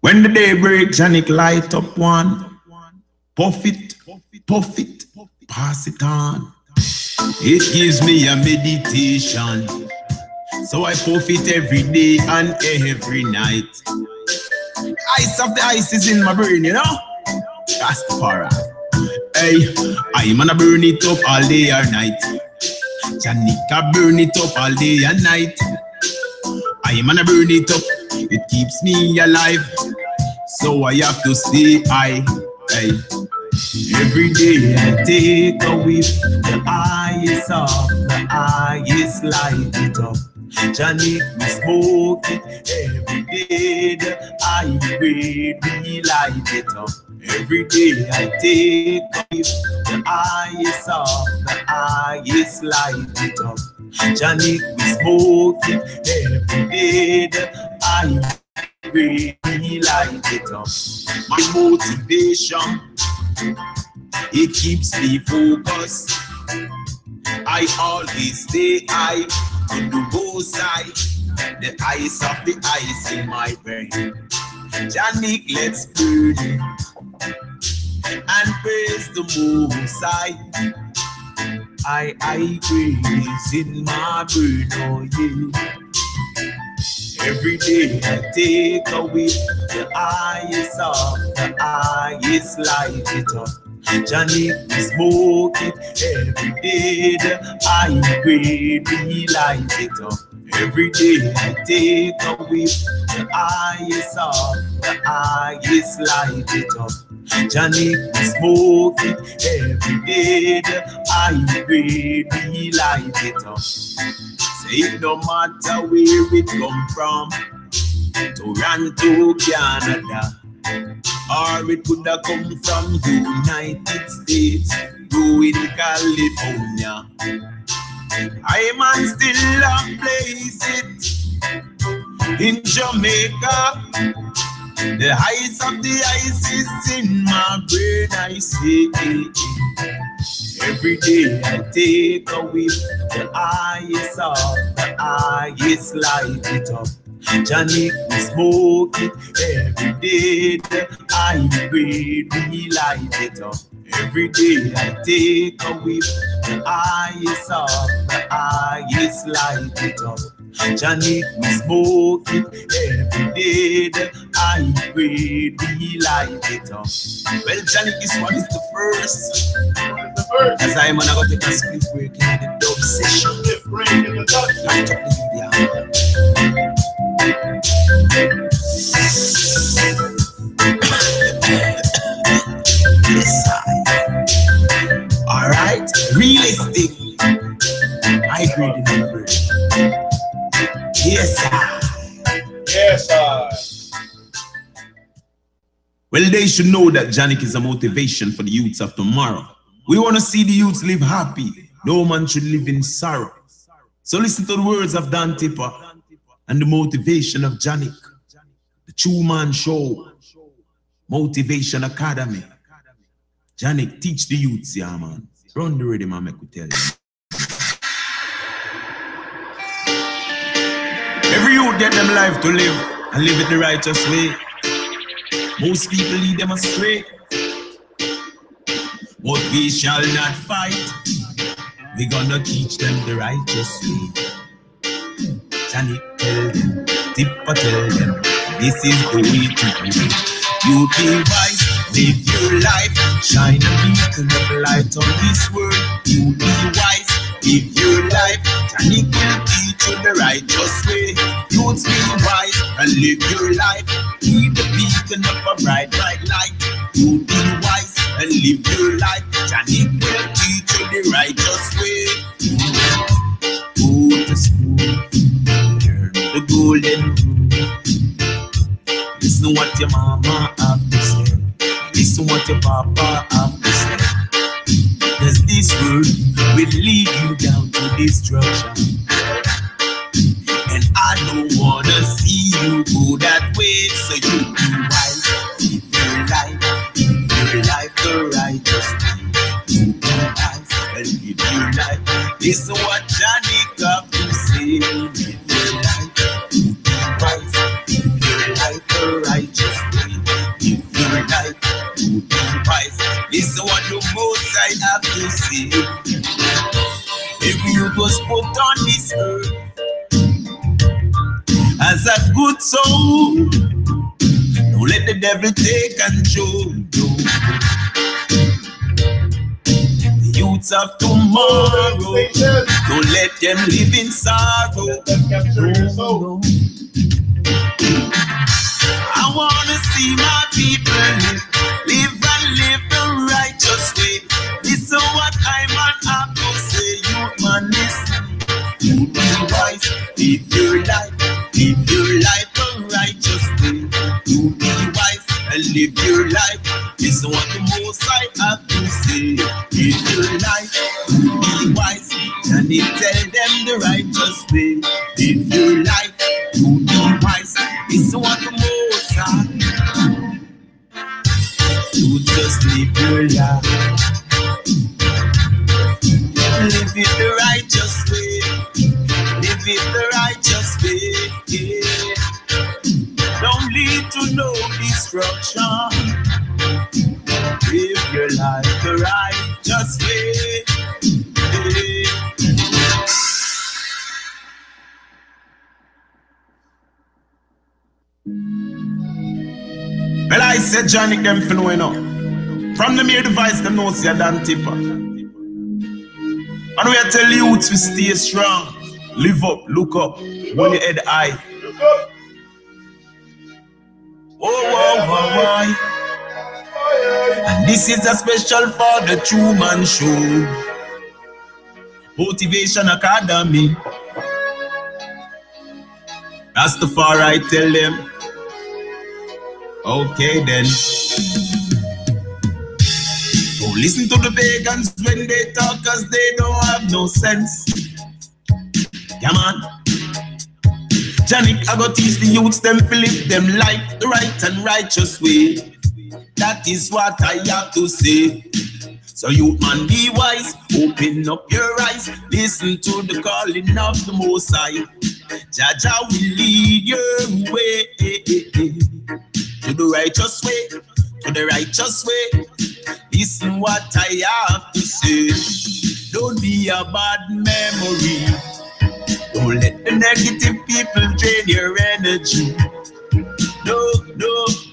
When the day breaks, Janik light up one. Puff it, pass it on. It gives me a meditation. So I puff it every day and every night. Ice of the ice is in my brain, you know? That's the para. Hey, I'm gonna burn it up all day or night. Janika burn it up all day and night. I'm gonna burn it up, it keeps me alive. So I have to stay high. Hey. Every day I take a whiff, the highest of the highest, light it up. Janik, we smoke it every day, the high grade, we light it up. Every day I take a whiff, the highest of the highest, light it up. Janik, we smoke it every day, the high grade, we light it up. My motivation, it keeps me focused. I always stay high on the bullseye, the ice of the ice in my brain. Janik, let's burn it and praise the Most High. I praise in my brain, oh yeah. Every day I take a whiff, the highest of the highest, light it up. Janik, we smoke it every day, the high grade, we light it up. Every day I take a whiff, the highest of the highest, light it up. Janik, we smoke it every day, the high grade, we light it up. It no matter where it come from, Toronto, Canada, or it could have come from United States, to in California. I man still a place it in Jamaica. The ice of the ice is in my brain, I say. Every day I take a whiff, the highest of the highest, light it up. Janik, we smoke it every day, the high grade, we light it up. Every day I take a whiff, the highest of the highest, light it up. Janik, we smoke it every day, the high grade, we light it up. Well, Janik, this one is the first. As I'm gonna go take a split break in the dub session. Light up the media. Yes, alright, realistic. I agree with the number. Yes, Yes, Well, they should know that Janik is a motivation for the youths of tomorrow. We want to see the youths live happy. No man should live in sorrow. So listen to the words of Dan Tipper and the motivation of Janik. The True Man Show, Motivation Academy. Janik, teach the youths, yeah, man. Run the rhythm, I make you tell you. Every youth get them life to live and live it the righteous way. Most people lead them astray. But we shall not fight. We gonna teach them the righteous way. Janik, tell them, Tipper, tell them, this is the way to do it. You be wise, live your life, shine a beacon of light on this world. You be wise, live your life, Janik will teach you the righteous way. Youths be wise and live your life, be the beacon of a bright, bright light. You be wise and live your life, Janik will teach you the righteous way. Go to school, learn the golden rule. Listen what your mama have to say, listen what your papa have to say. Cause this world will lead you down to destruction, and I don't wanna see you go that way. So you be wise, live your life the righteous way. You be wise and live your life. Listen what Janik have to say. Live your life, you be wise, live your life the righteous way. devil take control. The youths of tomorrow, don't let them live in sorrow. No. I wanna see my people live and live the righteous way. Listen what I man have to say, youth man, listen. You be wise, live your life the righteous way. You be wise and live your life. Listen what the Most High have to say. Live your life, you be wise, and he tell them the righteous way. Live your life, you be wise. Listen what the Most High. You just live your life. Live it the righteous way. Live it the righteous way. Yeah. Don't lead to no destruction. Live your life the righteous way. Yeah. Well, I said Johnny them for knowing up. From the mere device, them know see a damn tipper. And we tell you to stay strong. Live up, look up, hold your head high. Oh. And this is a special for the True Man Show. Motivation Academy. That's the far I tell them. Okay then. Don't listen to the pagans when they talk, cause they don't have no sense. Yeah man. Janik, I go teach the youths them to live them life the right and righteous way. That is what I have to say. So youth man, be wise, open up your eyes, listen to the calling of the Most High. Jaja will lead your way to the righteous way, to the righteous way. Listen what I have to say. Don't be a bad memory. Don't let the negative people drain your energy. No,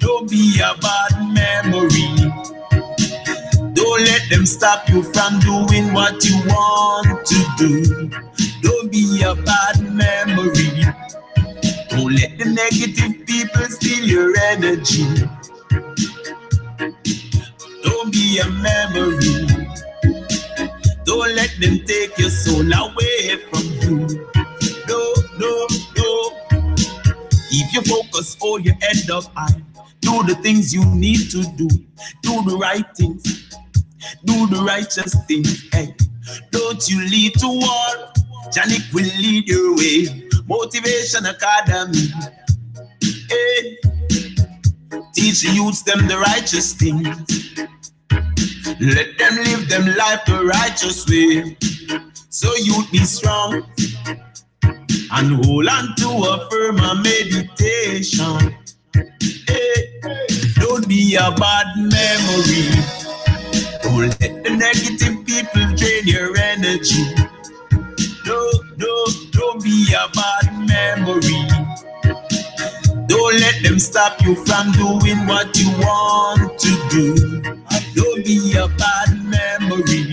don't be a bad memory. Don't let them stop you from doing what you want to do. Don't be a bad memory. Don't let the negative people steal your energy. Don't be a memory. Don't let them take your soul away from you. No. Keep your focus, hold your head up high. Do the things you need to do. Do the right things. Do the righteous things. Hey, don't you lead to war. Janik will lead your way. Motivation Academy. Hey, teach the youths them the righteous things. Let them live them life the righteous way. So you'd be strong and hold on to a firm meditation. Hey, don't be a bad memory. Don't let the negative people drain your energy. No, don't be a bad memory. Don't let them stop you from doing what you want to do. Don't be a bad memory.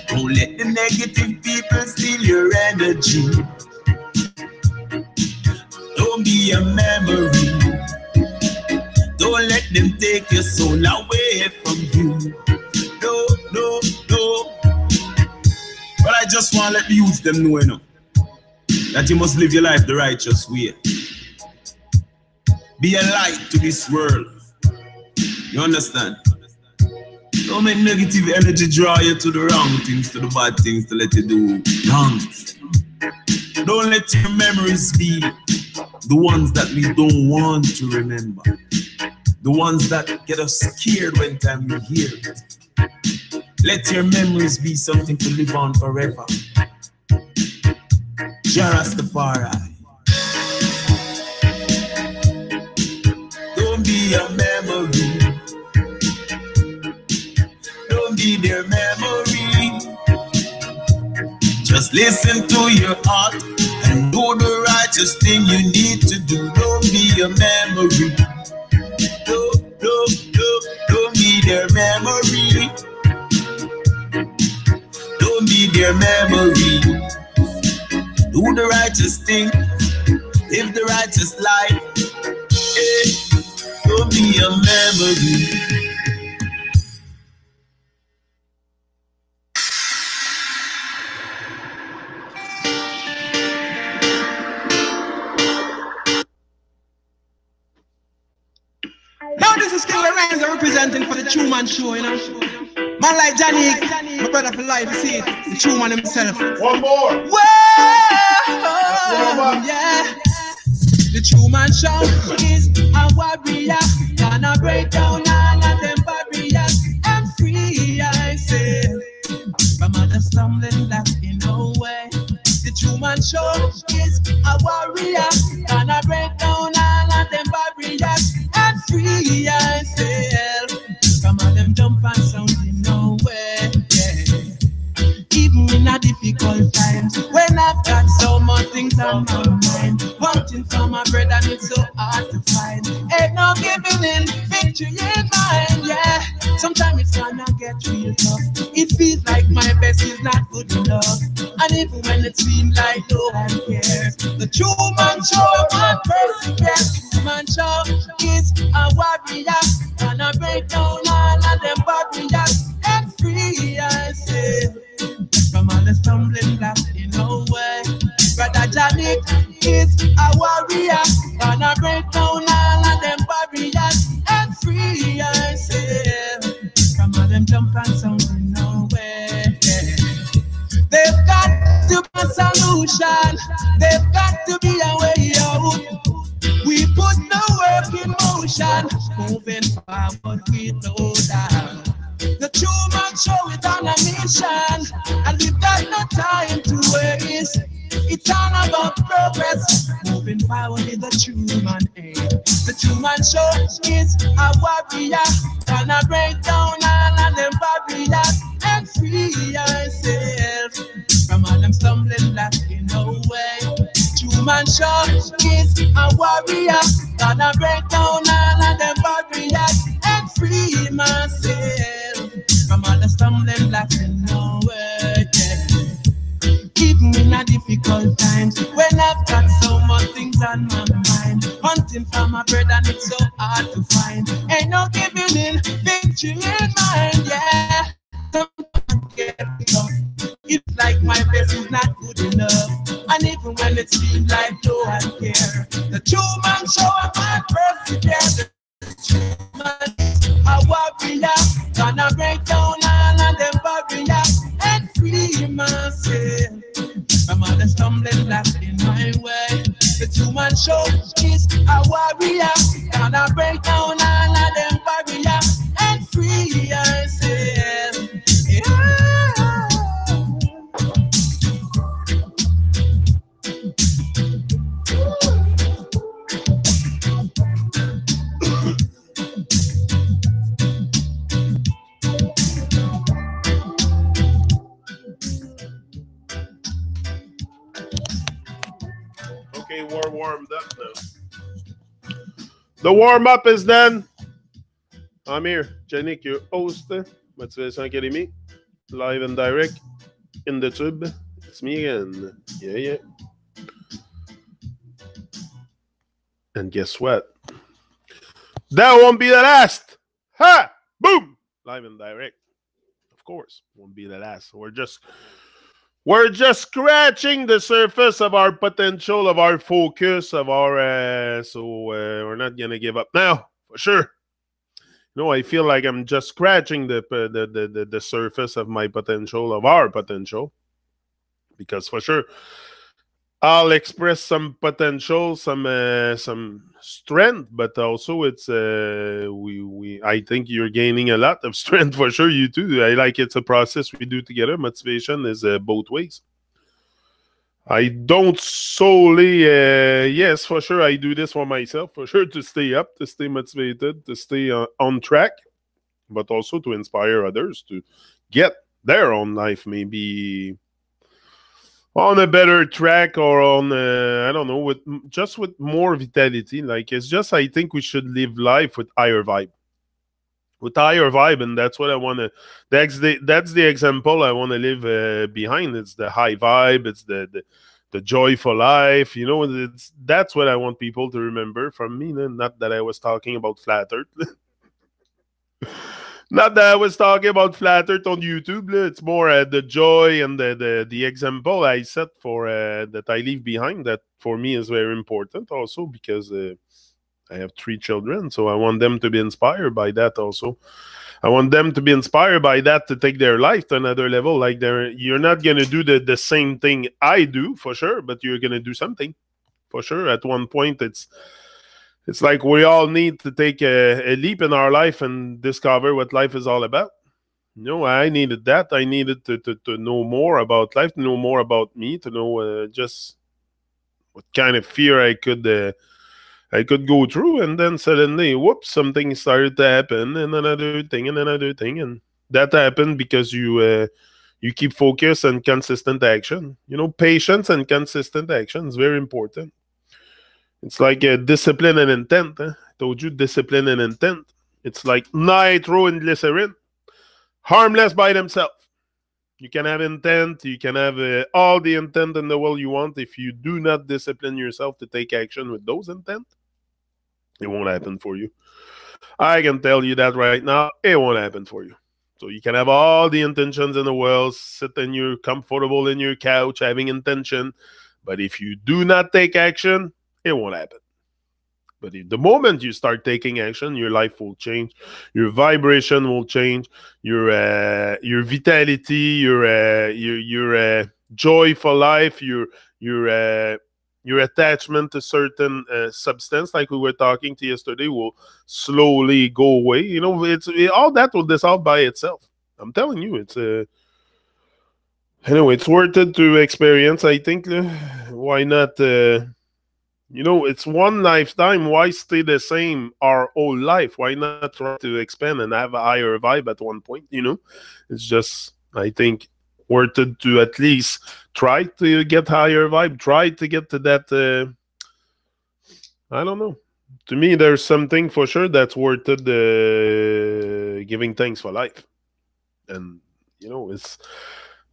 Don't let the negative people steal your energy. Don't be a memory. Don't let them take your soul away from you. No. But I just want to let the youth them know, that you must live your life the righteous way. Be a light to this world. You understand? Don't make negative energy draw you to the wrong things, to the bad things, to let you do wrong. Don't let your memories be the ones that we don't want to remember. The ones that get us scared when time we hear it. Let your memories be something to live on forever. Jah Rastafari. Don't be a memory. Don't be their memory. Just listen to your heart and do the righteous thing you need to do. Don't be a memory. their memory. Don't be their memory. Do the righteous thing, live the righteous life. Don't be a memory. Now this is Killer Renzo representing for the True Man Show, you know. Man like Johnny, my brother for life, you see it, the True Man himself. One more. Whoa, yeah. The True Man Show is a warrior, gonna break down all of them barriers and free, I say, from all the stumbling block in no way. The True Man Show is a warrior, gonna break down all of them barriers and free, I say, from all them jump and sound in no way, yeah. Even in a difficult times, when I've got so much things on my mind, wanting for my bread and it's so hard to find. Ain't no giving in, victory in mind, yeah. Sometimes it's gonna get real tough. It feels like my best is not good enough. And even when it seems like no one cares, the True Man Show, one person cares. True Man Show is a warrior, gonna break down all of them barriers and free, I say, from all the stumbling blocks in no way. Brother Johnny is a warrior, gonna break down all of them barriers and free, I say, from all them jump and sound in no way, yeah. They've got to be a solution, they've got to be a way out. We put the work in motion, moving forward with no doubt. The True Man Show is on a mission, and we've got no time to waste. It's all about progress, moving forward with the True Man aim. The True Man Show is a warrior, gonna break down all of them barriers and free ourselves from all them stumbling blocks in no way. True Man Show is a warrior, gonna break down all of them barriers and free myself from all the stumbling blocks in no way, yeah. Even in a difficult times, when I've got so much things on my mind, hunting for my bread and it's so hard to find. Ain't no giving in, victory in mind, yeah. Sometimes get tough. It's like my best is not good enough. And even when it seems like no one care, the True Man Show of my president. The True Man is a warrior, gonna break down all of them barriers and free myself from all the stumbling blocks in my way. The True Man Show is a warrior, gonna break down all of them barriers and free myself. Yeah. Okay, we're warmed up now. The warm-up is done. I'm here, Janik, your host, Motivation Academy, live and direct in the tube. It's me again. Yeah. And guess what? That won't be the last. Ha! Boom! Live and direct. Of course, won't be the last. We're just scratching the surface of our potential, of our focus, of our so we're not gonna give up now, for sure. No, I feel like I'm just scratching the surface of my potential, of our potential, because for sure I'll express some potential, some strength, but also it's I think you're gaining a lot of strength for sure. You too. I like it's a process we do together. Motivation is both ways. I don't solely, yes, for sure. I do this for myself, for sure, to stay up, to stay motivated, to stay on track, but also to inspire others to get their own life, maybe on a better track or on, I don't know, with more vitality. Like, it's just, I think we should live life with higher vibe. with higher vibe, and that's what I want to. That's the example I want to live behind. It's the high vibe. It's the joyful life. You know, that's what I want people to remember from me. Not that I was talking about flat Earth. Not that I was talking about flat Earth on YouTube. It's more the joy and the example I set for that I leave behind. That for me is very important also because I have 3 children, so I want them to be inspired by that also. I want them to be inspired by that to take their life to another level. Like you're not gonna do the same thing I do for sure, but you're gonna do something for sure. At one point, it's like we all need to take a leap in our life and discover what life is all about. You know, I needed that. I needed to know more about life, to know more about me, to know just what kind of fear I could go through, and then suddenly, whoops, something started to happen, and another thing, and another thing, and that happened because you keep focus and consistent action. You know, patience and consistent action is very important. It's like discipline and intent. I told you, discipline and intent. It's like nitro and glycerin, harmless by themselves. You can have intent, you can have all the intent in the world you want. If you do not discipline yourself to take action with those intent, it won't happen for you. I can tell you that right now, it won't happen for you. So you can have all the intentions in the world, sit in your comfortable in your couch, having intention, but if you do not take action, it won't happen. But the moment you start taking action, your life will change, your vibration will change, your vitality, your joy for life, your your attachment to certain substance, like we were talking to yesterday, will slowly go away. You know, all that will dissolve by itself. I'm telling you, anyway, it's worth it to experience. I think. Why not? You know, it's one lifetime. Why stay the same our whole life? Why not try to expand and have a higher vibe at one point? You know, it's just, I think, worth it to at least try to get higher vibe, try to get to that. I don't know. To me, there's something for sure that's worth it. Giving thanks for life, and you know, it's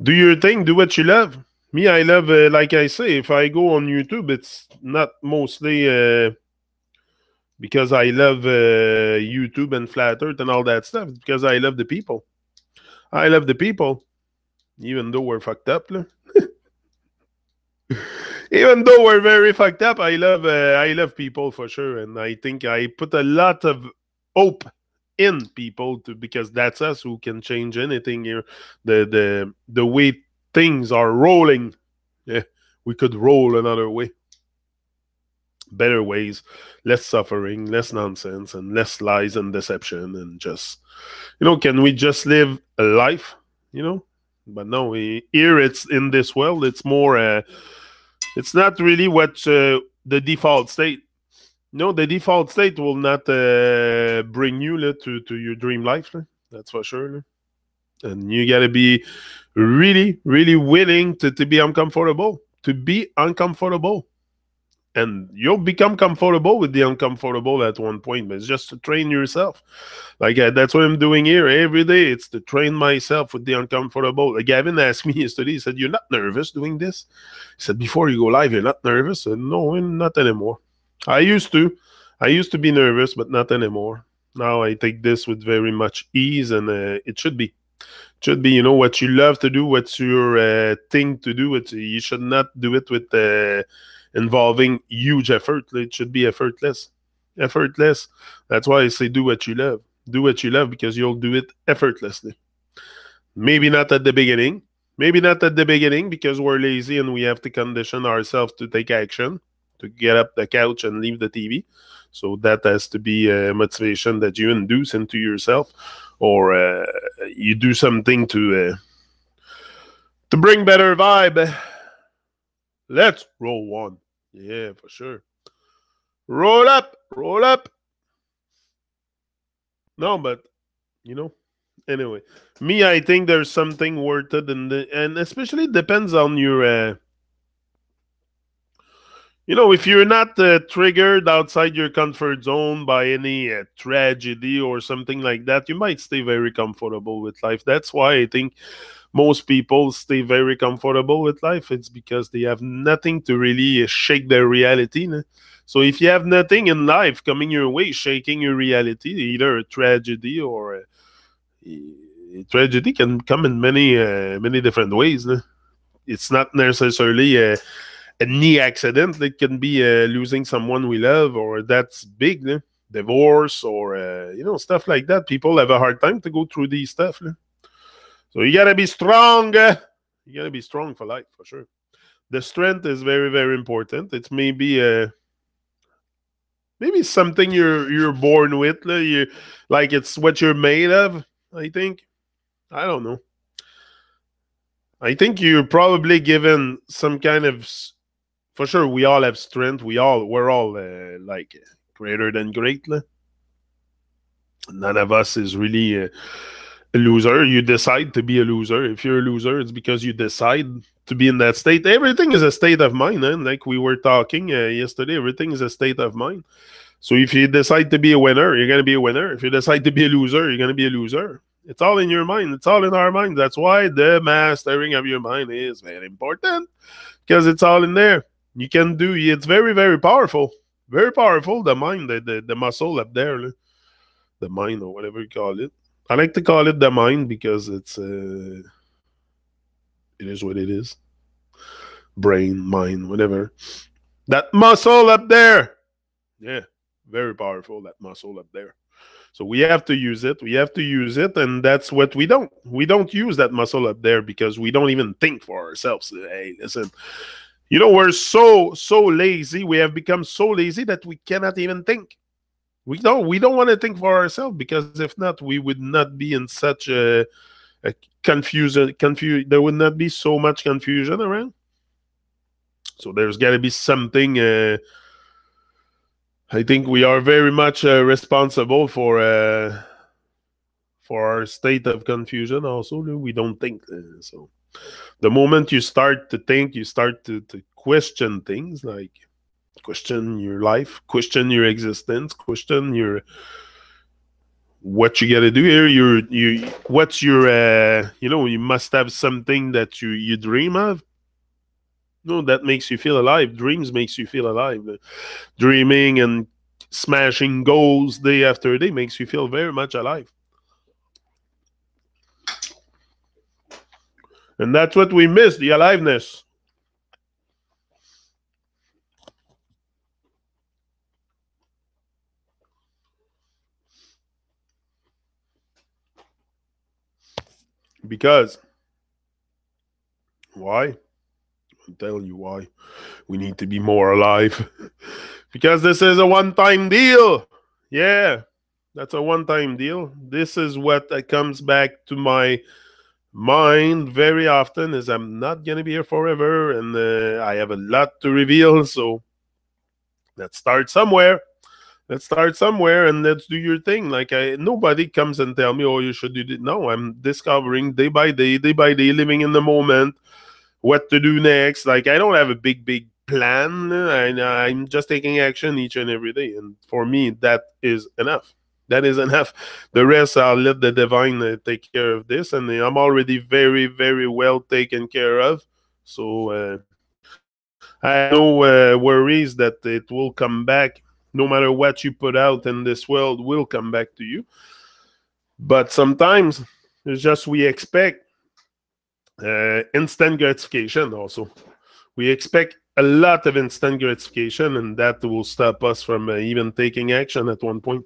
do your thing, do what you love. Me, I love, like I say, if I go on YouTube, it's not mostly because I love YouTube and Flat Earth and all that stuff. It's because I love the people. I love the people, even though we're fucked up. Even though we're very fucked up, I love people for sure, and I think I put a lot of hope in people because that's us who can change anything here. The way things are rolling, yeah, we could roll another way. Better ways, less suffering, less nonsense, and less lies and deception, and just, you know, can we just live a life, you know? But no, here it's in this world, it's more, it's not really what the default state. No, the default state will not bring you to your dream life. That's for sure. And you got to be really, really willing to be uncomfortable. To be uncomfortable. And you'll become comfortable with the uncomfortable at one point, but it's just to train yourself. Like that's what I'm doing here every day. It's to train myself with the uncomfortable. Like Gavin asked me yesterday, he said, "You're not nervous doing this?" He said, "Before you go live, you're not nervous?" I said, "No, not anymore. I used to. I used to be nervous, but not anymore. Now I take this with very much ease, and it should be. Should be, you know, what you love to do, what's your thing to do. You should not do it with involving huge effort. It should be effortless. Effortless. That's why I say do what you love. Do what you love because you'll do it effortlessly. Maybe not at the beginning. Maybe not at the beginning because we're lazy and we have to condition ourselves to take action, to get up the couch and leave the TV. So that has to be a motivation that you induce into yourself, or you do something to bring better vibe. Let's roll one. Yeah, for sure. Roll up, roll up. No, but you know, anyway, me, I think there's something worth it, and especially depends on You know, if you're not triggered outside your comfort zone by any tragedy or something like that, you might stay very comfortable with life. That's why I think most people stay very comfortable with life. It's because they have nothing to really shake their reality. No? So if you have nothing in life coming your way, shaking your reality, either a tragedy or a tragedy can come in many different ways. No? It's not necessarily a knee accident. It can be losing someone we love, or that's big, no? Divorce, or stuff like that. People have a hard time to go through these stuff. No? So you gotta be strong. You gotta be strong for life, for sure. The strength is very, very important. It's maybe something you're born with. Like it's what you're made of. I think. I don't know. I think you're probably given some kind of. For sure, we all have strength. We're all like greater than great. None of us is really a loser. You decide to be a loser. If you're a loser, it's because you decide to be in that state. Everything is a state of mind. Like we were talking yesterday, everything is a state of mind. So if you decide to be a winner, you're going to be a winner. If you decide to be a loser, you're going to be a loser. It's all in your mind. It's all in our mind. That's why the mastering of your mind is very important, because it's all in there. You can do. It's very, very powerful. Very powerful. The mind, the muscle up there, the mind, or whatever you call it. I like to call it the mind because it is what it is. Brain, mind, whatever. That muscle up there. Yeah, very powerful, that muscle up there. So we have to use it. We have to use it, and that's what we don't. We don't use that muscle up there because we don't even think for ourselves. Hey, listen. We're so lazy. We have become so lazy that we cannot even think. We don't want to think for ourselves, because if not, we would not be in such a confusion. There would not be so much confusion around. So there's got to be something. I think we are very much responsible for our state of confusion. Also, we don't think. So the moment you start to think, you start to question things, like question your life, question your existence, question your what you got to do here. What's your you must have something that you dream of. No, that makes you feel alive. Dreams makes you feel alive. Dreaming and smashing goals day after day makes you feel very much alive. And that's what we miss, the aliveness. Because why? I'll tell you why. We need to be more alive. Because this is a one-time deal. Yeah, that's a one-time deal. This is what comes back to my mind very often, is I'm not going to be here forever, and I have a lot to reveal. So let's start somewhere. Let's start somewhere and let's do your thing. Like nobody comes and tell me, oh, you should do it. No, I'm discovering day by day, living in the moment, what to do next. Like I don't have a big plan. I'm just taking action each and every day. And for me, that is enough. That is enough. The rest, I'll let the divine take care of this. And I'm already very, very well taken care of. So I have no worries that it will come back. No matter what you put out in this world will come back to you. But sometimes it's just we expect instant gratification also. We expect a lot of instant gratification, and that will stop us from even taking action at one point.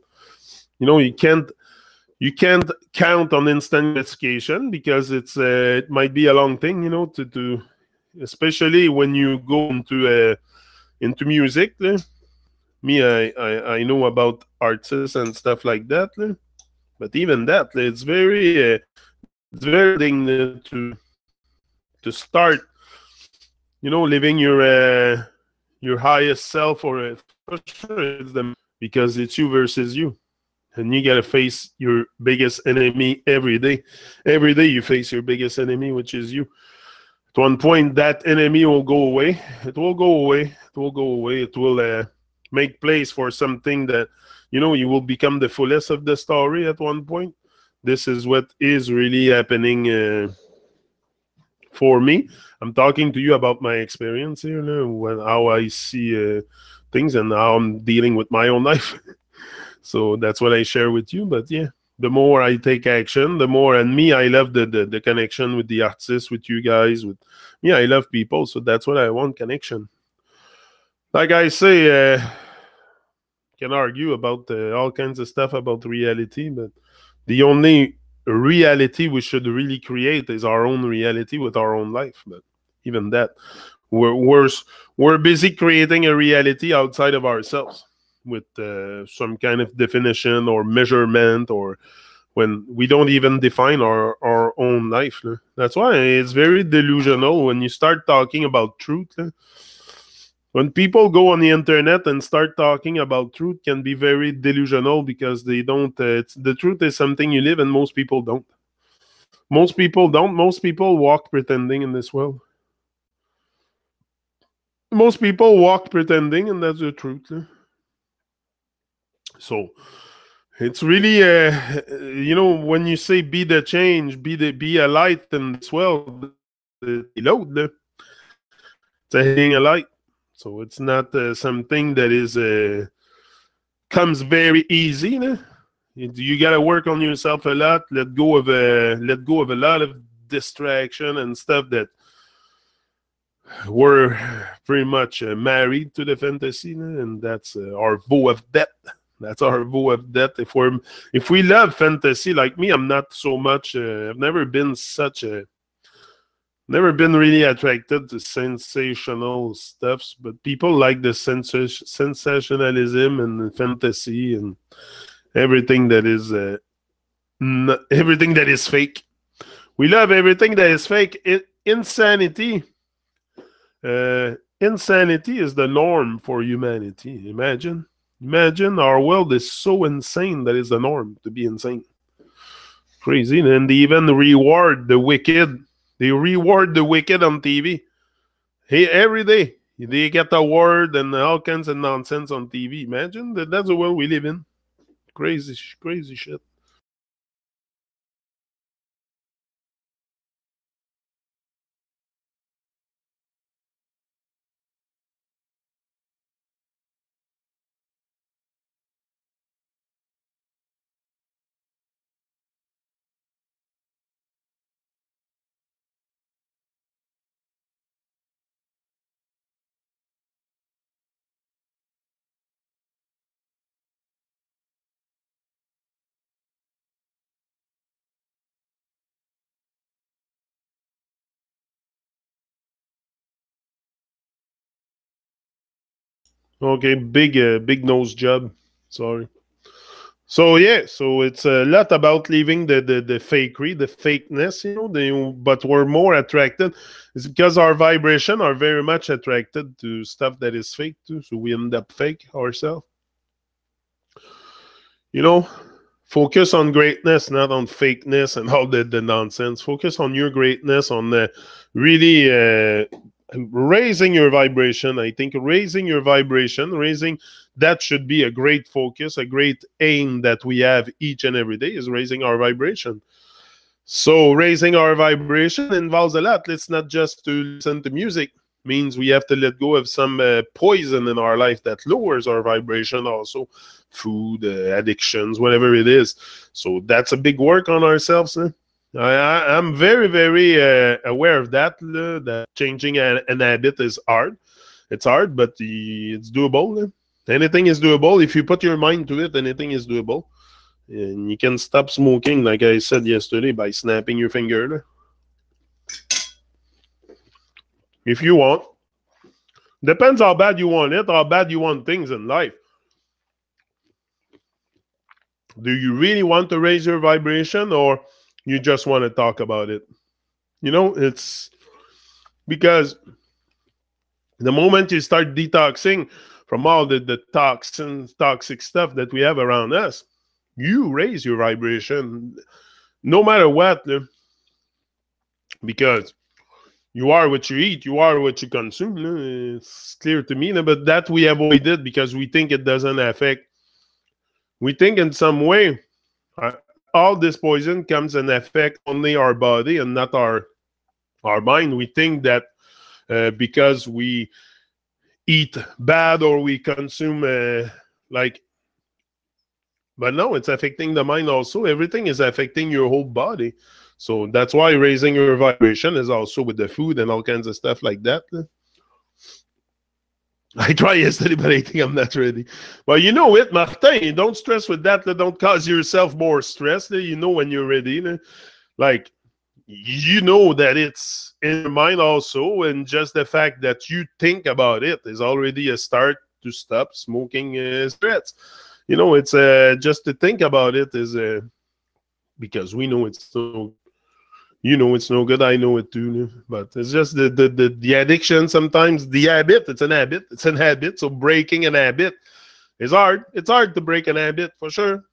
You can't count on instant gratification because it might be a long thing, to especially when you go into music. Me, I know about artists and stuff like that, but even that, it's very to start, living your highest self, or for sure it's them, because it's you versus you, and you gotta face your biggest enemy every day. Every day you face your biggest enemy, which is you. At one point, that enemy will go away. It will go away. It will go away. It will make place for something that, you will become the fullest of the story at one point. This is what is really happening for me. I'm talking to you about my experience here, how I see things and how I'm dealing with my own life. So that's what I share with you. But yeah, the more I take action, the more, and me, I love the connection with the artists, with you guys, with me. I love people, so that's what I want, connection. Like I say, can argue about all kinds of stuff about reality, but the only reality we should really create is our own reality with our own life. But even that, we're busy creating a reality outside of ourselves with some kind of definition or measurement, or when we don't even define our own life. That's why it's very delusional when you start talking about truth. When people go on the internet and start talking about truth, can be very delusional because they don't. The truth is something you live, and most people don't. Most people don't. Most people walk pretending in this world. Most people walk pretending, and that's the truth. So it's really, when you say be the change, be a light in this world, load. It's a hitting a light. So it's not something that is comes very easy. You got to work on yourself a lot. Let go of a lot of distraction and stuff that we're pretty much married to the fantasy, and that's our vow of death. That's our vow of death. If we love fantasy, like me, I'm not so much. I've never been really attracted to sensational stuffs, but people like the sensationalism and fantasy and everything that is everything that is fake. We love everything that is fake. Insanity is the norm for humanity. Imagine our world is so insane that it's the norm to be insane. Crazy. And they even reward the wicked. They reward the wicked on TV. Hey, every day they get award and all kinds of nonsense on TV. Imagine that's the world we live in. Crazy shit. Okay, big nose job. Sorry. So yeah, so it's a lot about leaving the fakery, the fakeness, but we're more attracted. It's because our vibration are very much attracted to stuff that is fake too. So we end up fake ourselves. Focus on greatness, not on fakeness and all the nonsense. Focus on your greatness, on really raising your vibration. I think raising that should be a great focus, a great aim that we have each and every day is raising our vibration. So raising our vibration involves a lot. It's not just to listen to music. Means we have to let go of some poison in our life that lowers our vibration also. Food, addictions, whatever it is. So that's a big work on ourselves. I'm very, very aware of that. That changing an habit is hard. It's hard, but it's doable. Anything is doable. If you put your mind to it, anything is doable. And you can stop smoking, like I said yesterday, by snapping your finger. If you want. Depends how bad you want it, how bad you want things in life. Do you really want to raise your vibration, or you just want to talk about it? It's because the moment you start detoxing from all the toxic stuff that we have around us, you raise your vibration no matter what. Because you are what you eat, you are what you consume. It's clear to me, but that we avoided because we think it doesn't affect. We think in some way all this poison comes and affect only our body and not our mind. We think that because we eat bad or we consume like, but no, it's affecting the mind also. Everything is affecting your whole body. So that's why raising your vibration is also with the food and all kinds of stuff like that. I tried yesterday, but I think I'm not ready. But you know it, Martin. Don't stress with that. Don't cause yourself more stress. You know when you're ready. Like, you know that it's in your mind also, and just the fact that you think about it is already a start to stop smoking cigarettes. You know, it's just to think about it is because we know it's no good. You know it's no good. I know it too. But it's just the addiction. Sometimes the habit. It's an habit. It's an habit. So breaking an habit is hard. It's hard to break an habit for sure.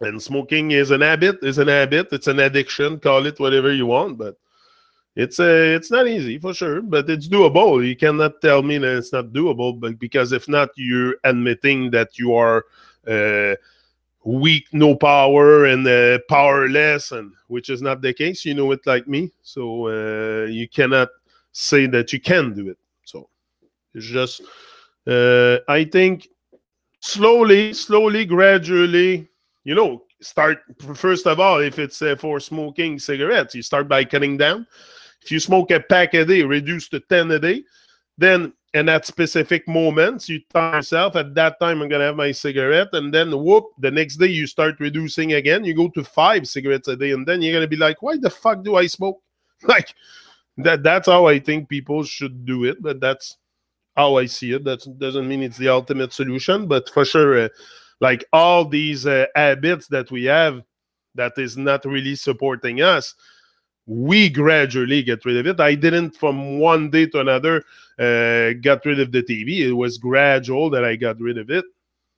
And smoking is an habit. Is an habit. It's an addiction. Call it whatever you want. But it's not easy for sure. But it's doable. You cannot tell me that it's not doable. But because if not, you're admitting that you are weak, no power, and powerless, and which is not the case. You know it like me. So you cannot say that you can do it. So it's just I think slowly, gradually, you know, start first of all, if it's for smoking cigarettes, you start by cutting down. If you smoke a pack a day, reduce to 10 a day. Then, and at specific moments, you tell yourself, at that time, I'm going to have my cigarette. And then, whoop, the next day, you start reducing again. You go to 5 cigarettes a day. And then you're going to be like, why the fuck do I smoke? Like, that's how I think people should do it. But that's how I see it. That doesn't mean it's the ultimate solution. But for sure, like all these habits that we have that is not really supporting us, we gradually get rid of it. I didn't from one day to another get rid of the TV. It was gradual that I got rid of it.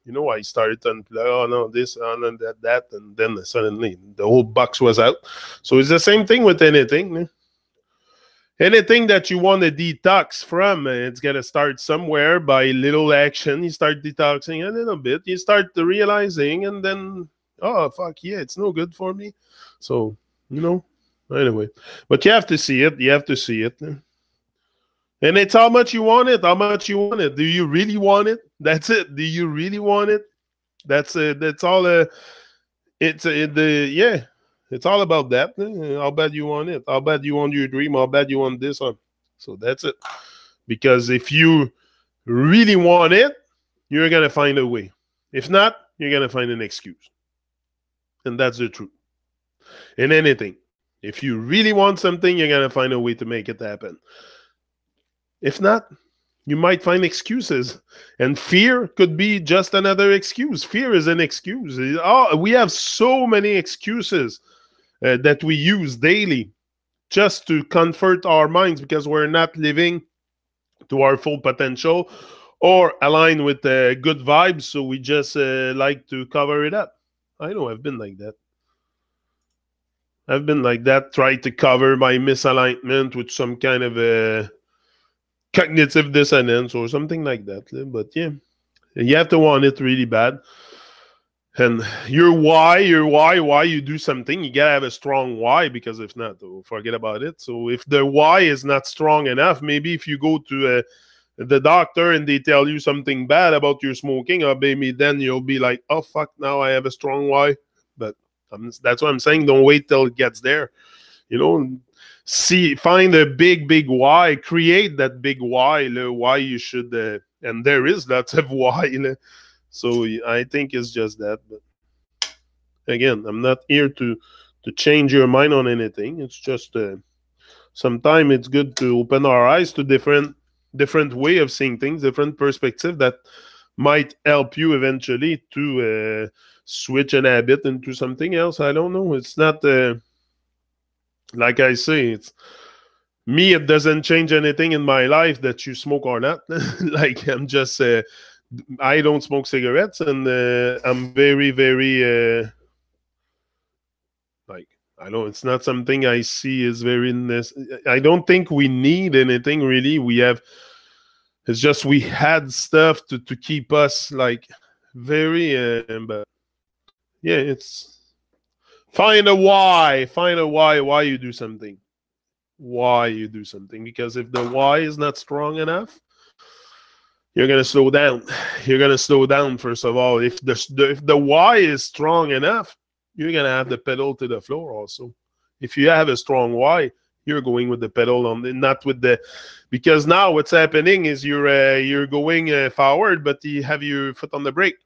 You know, I started to, oh no, this, oh no, that, and then suddenly the whole box was out. So it's the same thing with anything. Anything that you want to detox from, it's got to start somewhere by little action. You start detoxing a little bit. You start realizing, and then, oh, fuck yeah, it's no good for me. So, you know, anyway. But you have to see it. You have to see it. And it's how much you want it. How much you want it. Do you really want it? That's it. Do you really want it? That's all. Yeah. It's all about that. How bad you want it. How bad you want your dream. How bad you want this one. So that's it. Because if you really want it, you're going to find a way. If not, you're going to find an excuse. And that's the truth. In anything. If you really want something, you're going to find a way to make it happen. If not, you might find excuses. And fear could be just another excuse. Fear is an excuse. We have so many excuses that we use daily just to comfort our minds because we're not living to our full potential or align with good vibes. So we just like to cover it up. I know I've been like that. Try to cover my misalignment with some kind of cognitive dissonance or something like that. But yeah, you have to want it really bad. And your why you do something, you gotta have a strong why, because if not, forget about it. So if the why is not strong enough, maybe if you go to the doctor and they tell you something bad about your smoking, or maybe then you'll be like, oh fuck, now I have a strong why. But that's what I'm saying. Don't wait till it gets there. You know, find a big why, create that big why, why you should, and there is lots of why. So I think it's just that. But again, I'm not here to change your mind on anything. It's just sometimes it's good to open our eyes to different way of seeing things, different perspective that might help you eventually to switch an habit into something else. I don't know. It's not like I say, it's me. It doesn't change anything in my life that you smoke or not. Like I'm just. I don't smoke cigarettes, and I'm very, very like I know it's not something I see is very I don't think we need anything really. It's just we had stuff to keep us like very but yeah, it's find a why you do something. Why you do something, because if the why is not strong enough, you're gonna slow down. You're gonna slow down first of all. If the why is strong enough, you're gonna have the pedal to the floor also. If you have a strong why, you're going with the pedal on the, not with the, because now what's happening is you're going forward, but you have your foot on the brake.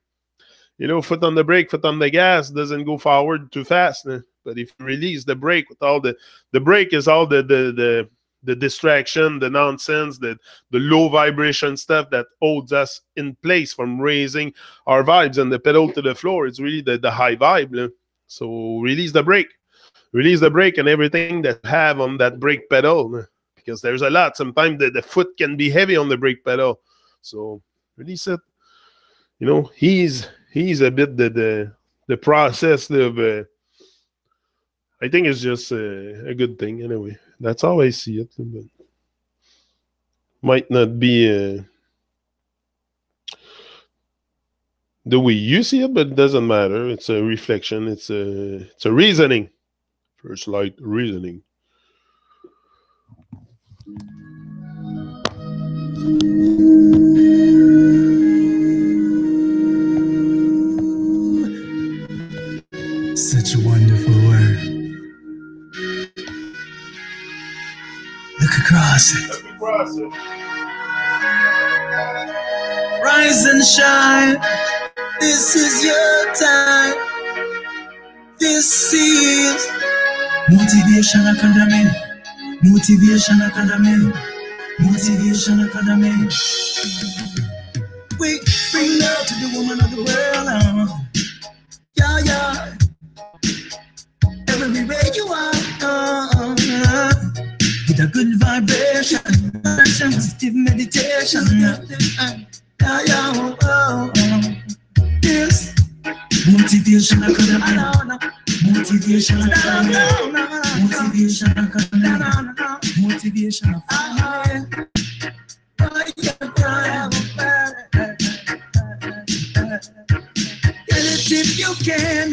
You know, foot on the brake, foot on the gas doesn't go forward too fast. But if you release the brake with all the brake is all the distraction, the nonsense, the low vibration stuff that holds us in place from raising our vibes, and the pedal to the floor is really the high vibe. So release the brake and everything that you have on that brake pedal, because there's a lot. Sometimes the foot can be heavy on the brake pedal. So release it. You know, he's a bit the process of I think it's just a good thing anyway. That's how I see it. But might not be the way you see it, but it doesn't matter. It's a reflection. It's a reasoning. First light reasoning. Such a wonderful word. Look across it. Rise and shine. This is your time. This is Motivation Academy. Motivation Academy. Motivation Academy. We bring love to the woman of the world. Yeah, yeah. Everywhere you are. With a good vibration. Positive meditation. Yeah, yeah. Yes. Motivation Academy. Motivation Academy. Motivation Academy. Motivation Academy. Get it if you can.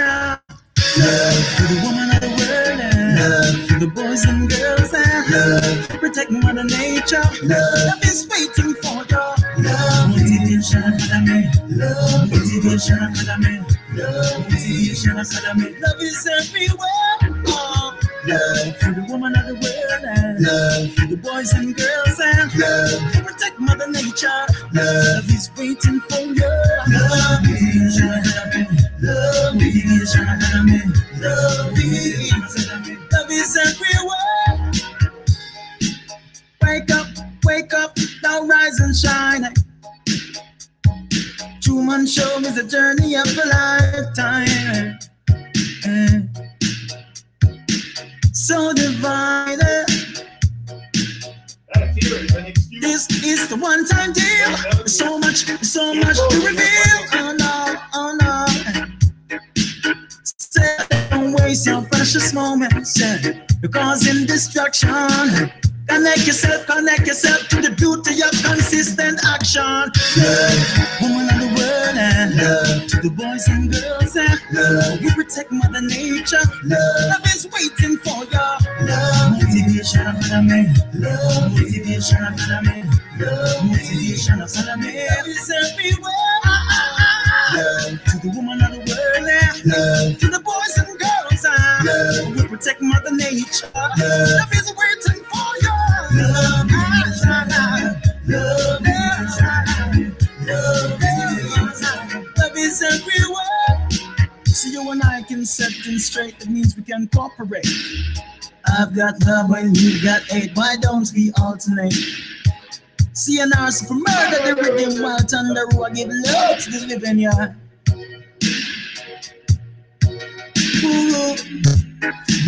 Love for the woman of the world, love for the boys and girls, love protect Mother Nature. Love is waiting for you. Love Motivation Academy. Love Motivation Academy. Love Motivation Academy. Love is everywhere. Love for the woman of the world, love for the boys and girls, love protect Mother Nature. Love is waiting for you. Love Motivation Academy. Love Motivation Academy. Love Motivation Academy. Love is everywhere. Wake up, now rise and shine. Truman Show is a journey of a lifetime. So divided. This is the one-time deal. So much to reveal. Oh no. Say, don't waste your precious moments. You're causing destruction. Connect yourself to the beauty of consistent action. Love, woman of the world, love to the boys and girls, love. We protect Mother Nature. Love is waiting for you. Love Motivation Academy. Love Motivation Academy. Love Motivation Academy. Love is everywhere. Love to the woman of the world, love to the boys and girls, love. We protect Mother Nature. Love is waiting for you. Love, love is everywhere. So you and I can set things straight. That means we can cooperate. I've got love when you've got hate. Why don't we alternate? See an arse for murder, the rhythm while thunder. I give love to the living, yeah.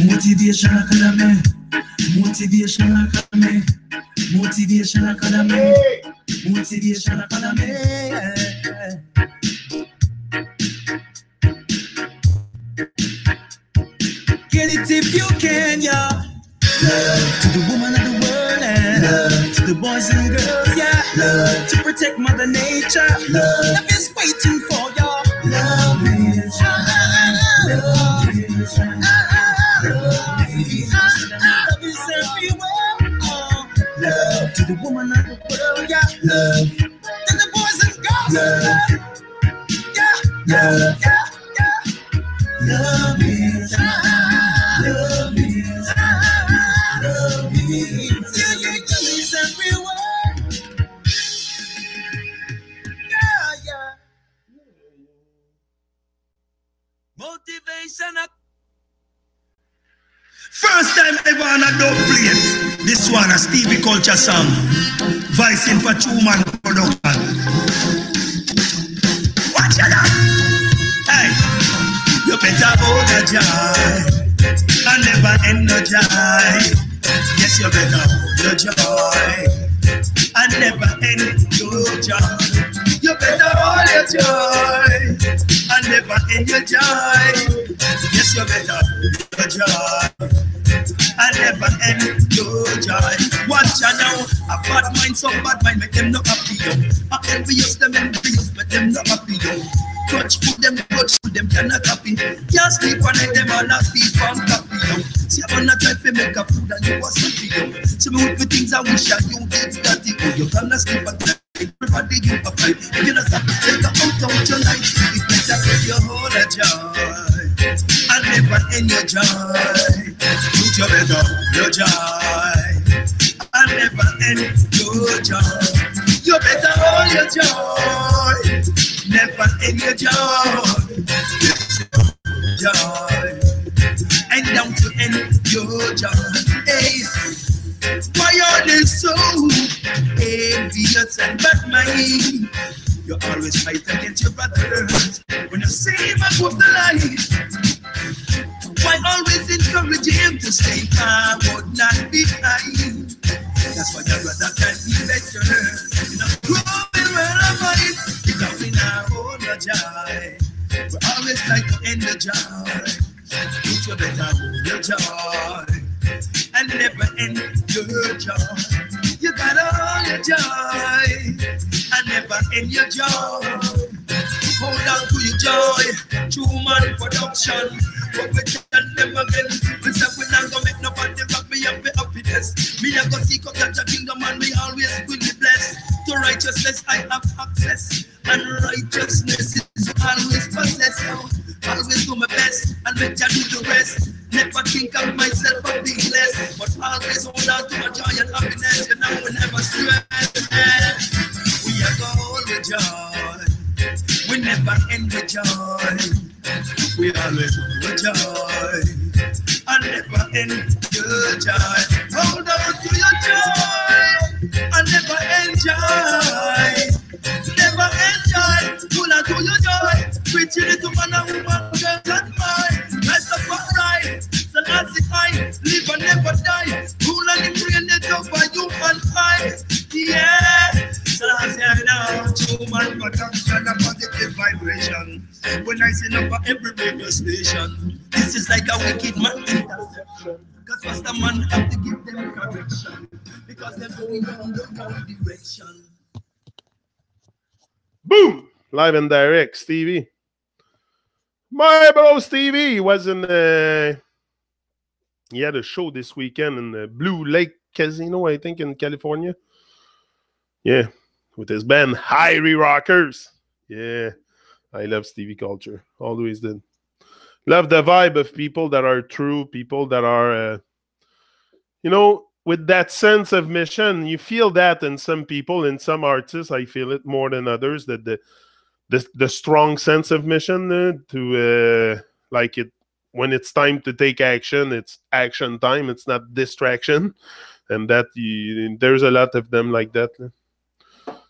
Motivation Academy. Motivation Academy. Motivation Academy. Motivation Academy. get it if you can, yeah. Love to the woman of the world and love to the boys and girls, yeah. Love to protect Mother Nature. Love is waiting for y'all. Love is love is love is everywhere. Love to the woman of the world, yeah. Love to the boys and girls, love. Yeah, yeah, yeah, yeah. Love is love is love is everywhere. Yeah, yeah. Motivation. First time ever on a dub plate. This one a Stevie Culture song. Voicing for Truman Production. Watch it out. Hey, you better hold your joy and never end no joy. Yes, you better hold your joy and never end your joy. You better hold your joy and never end your joy. Yes, you better hold your joy and never end your joy. Watch out now, a bad mind, some bad mind, make them not happy, yo. A envious, them envious, make them not happy, yo. Touch food, them touch food, them cannot happy. Can't sleep one night, them all sleep on coffee, yo. See, I'm not trying to make a food and you was happy, yo. See me with the things I wish I you did that, yo. You cannot sleep at night, everybody you a fight. If you not stop, take a out your life. It's better if you hold a joy and never end your joy. Put your better your joy and never end your joy. You better hold your joy, never end your joy. Joy and down to end your joy. Hey, why are they so envious and bad mind? You always fight against your brothers when you see him above the light. Why always encourage him to stay forward, not behind? That's why your brother can be better. You know, growing well of it, because we now hold your joy. We always like to end the joy. Put your better hold your joy and never end your joy. You gotta hold your joy and never end your joy. Hold on to your joy, Truman Production. But we tell them again, we say we not gonna make nobody rock me up with happiness. Me I go seek up that kingdom and me always will be blessed. To righteousness I have access, and righteousness is always possessed. Always do my best and make you do the rest. Never think of myself as being less, but always hold on to my joy and happiness. You know we never stress. We are gold with joy. We never end with joy. We always hold with joy and never end your joy. Hold on to your joy and never enjoy. Never enjoy. Hold on to your joy. Preaching it to man and woman, girl and boy. Rest up and right. So that's it, I live and never die. Rule and bring it over you and I. Yeah. So that's it now. Human production and positive vibration. When I sing up at every radio station, this is like a wicked man interception. Because first the man have to give them correction. Because they're going down the wrong direction. Boom! Live and direct, Stevie. My bro Stevie was in he had a show this weekend in the Blue Lake Casino, I think, in California. Yeah, with his band Hyrie Rockers. Yeah, I love Stevie culture. Always did. Love the vibe of people that are true, people that are, with that sense of mission. You feel that in some people, in some artists. I feel it more than others, that the strong sense of mission to like it when it's time to take action. It's action time. It's not distraction, and that there's a lot of them like that.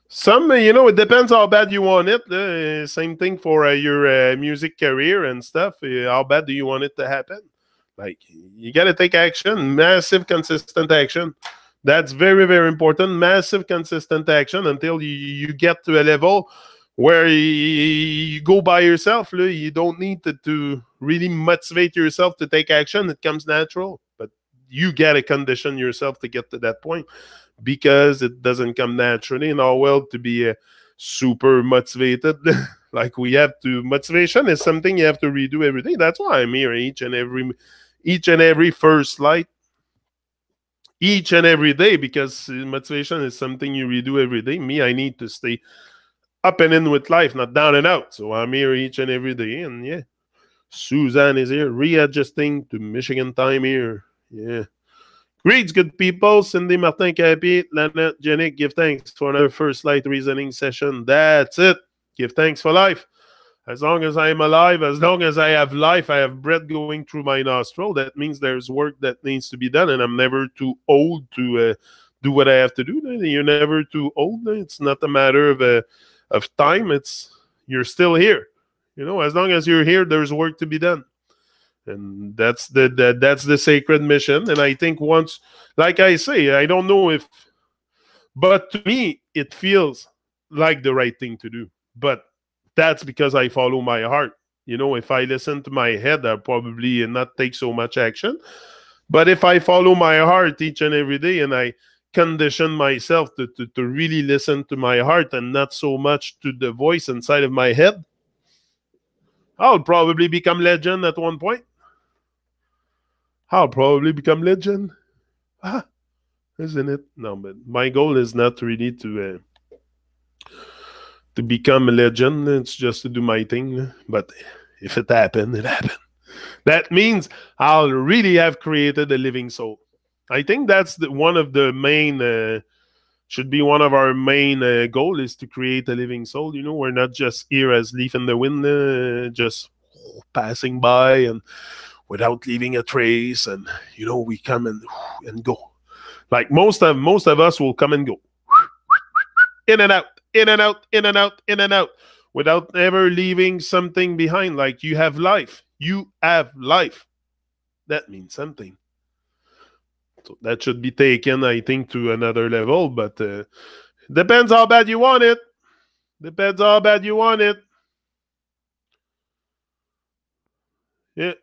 Some, it depends how bad you want it. Same thing for your music career and stuff. How bad do you want it to happen? Like, you got to take action, massive, consistent action. That's very, very important. Massive, consistent action until you get to a level where you go by yourself. You don't need to really motivate yourself to take action. It comes natural, but you got to condition yourself to get to that point, because it doesn't come naturally. And all well to be super motivated like we have to. Motivation is something you have to redo every day. That's why I'm here each and every first light, each and every day, because motivation is something you redo every day. Me, I need to stay up and in with life, not down and out. So I'm here each and every day. And yeah, Suzanne is here, readjusting to Michigan time here. Yeah. Greetings, good people. Cindy, Martin, Capi, Lana, Jenny, give thanks for another First Light reasoning session. That's it. Give thanks for life. As long as I am alive, as long as I have life, I have breath going through my nostril. That means there's work that needs to be done, and I'm never too old to do what I have to do. You're never too old. It's not a matter of time. It's you're still here. As long as you're here, there's work to be done. And that's the sacred mission. And I think once, like I say, I don't know if, but to me, it feels like the right thing to do. But that's because I follow my heart. If I listen to my head, I'll probably not take so much action. But if I follow my heart each and every day, and I condition myself to really listen to my heart and not so much to the voice inside of my head, I'll probably become legend at one point. I'll probably become legend. Isn't it? No, but my goal is not really to become a legend. It's just to do my thing. But if it happened, it happened. That means I'll really have created a living soul. I think that's one of the main, should be one of our main goal, is to create a living soul. We're not just here as leaf in the wind, just passing by and without leaving a trace. And we come and go. Like most of us will come and go, in and out, in and out, in and out, in and out, without ever leaving something behind. Like you have life. You have life. That means something. So that should be taken, I think, to another level. But depends how bad you want it. Depends how bad you want it. Yeah.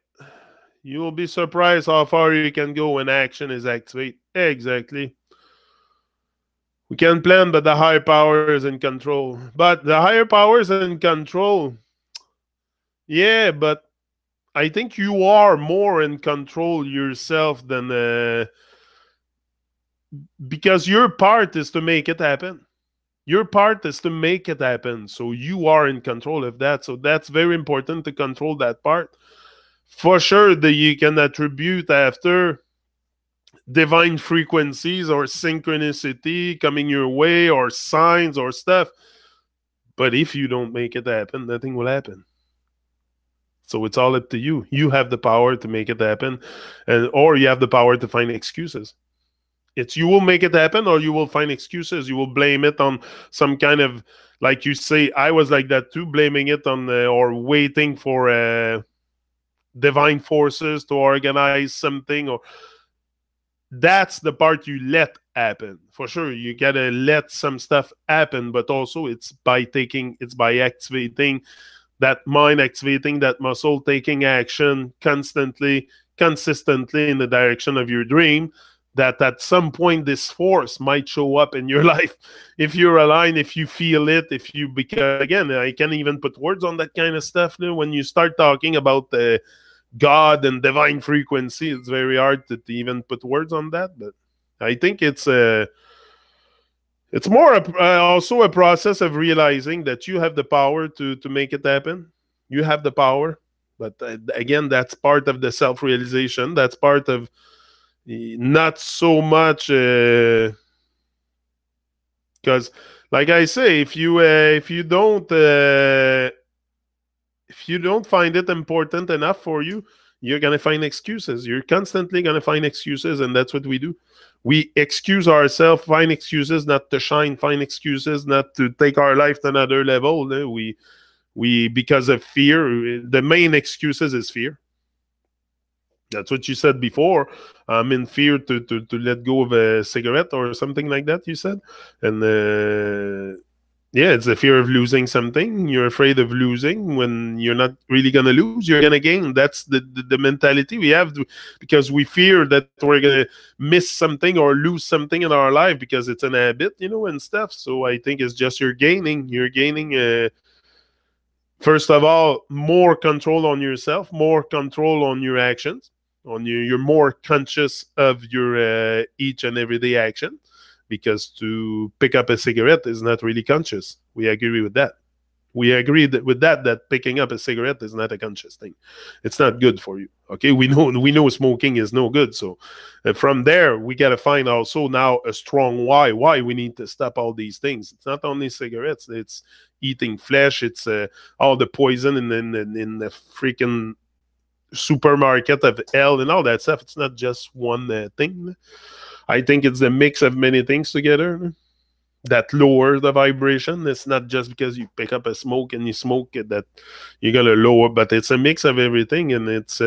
You will be surprised how far you can go when action is activated. Exactly. We can plan, but the higher power is in control. But the higher power is in control. Yeah, but I think you are more in control yourself than... because your part is to make it happen. Your part is to make it happen. So you are in control of that. So that's very important to control that part. For sure, that you can attribute after divine frequencies or synchronicity coming your way or signs or stuff. But if you don't make it happen, nothing will happen. So it's all up to you. You have the power to make it happen, or you have the power to find excuses. It's you will make it happen, or you will find excuses. You will blame it on some kind of, like you say, I was like that too, blaming it on or waiting for divine forces to organize something. Or that's the part you let happen. For sure, you gotta let some stuff happen, but also it's by activating that mind, activating that muscle, taking action constantly, consistently in the direction of your dream, that at some point this force might show up in your life. If you're aligned, if you feel it, because again, I can't even put words on that kind of stuff. When you start talking about God and divine frequency, it's very hard to even put words on that. But I think it's more also a process of realizing that you have the power to make it happen. You have the power. But again, that's part of the self-realization. That's part of not so much because, like I say, if you don't find it important enough for you, you're gonna find excuses. You're constantly gonna find excuses, and that's what we do. We excuse ourselves, find excuses not to shine, find excuses not to take our life to another level. We because of fear. The main excuses is fear. That's what you said before. I'm in fear to let go of a cigarette or something like that, you said. And Yeah, it's the fear of losing something. You're afraid of losing when you're not really going to lose. You're going to gain. That's the mentality we have because we fear that we're going to miss something or lose something in our life because it's an habit, and stuff. So I think it's just you're gaining. You're gaining, first of all, more control on yourself, more control on your actions. You're more conscious of your each and everyday action because to pick up a cigarette is not really conscious. We agree with that. We agree with that picking up a cigarette is not a conscious thing. It's not good for you. Okay, we know smoking is no good. So from there, we got to find also now a strong why we need to stop all these things. It's not only cigarettes. It's eating flesh. It's all the poison in the freaking supermarket of hell and all that stuff. It's not just one thing. I think it's a mix of many things together that lower the vibration. It's not just because you pick up a smoke and you smoke it that you're going to lower, but it's a mix of everything. And it's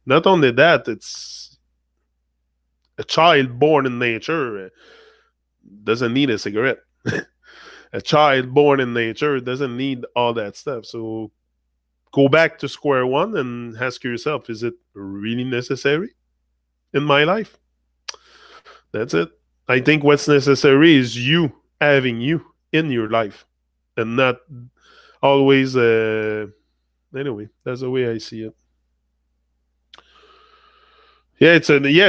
not only that, it's a child born in nature doesn't need a cigarette. A child born in nature doesn't need all that stuff. So go back to square one and ask yourself, is it really necessary in my life? That's it. I think what's necessary is you having you in your life and not always. Anyway, that's the way I see it. Yeah,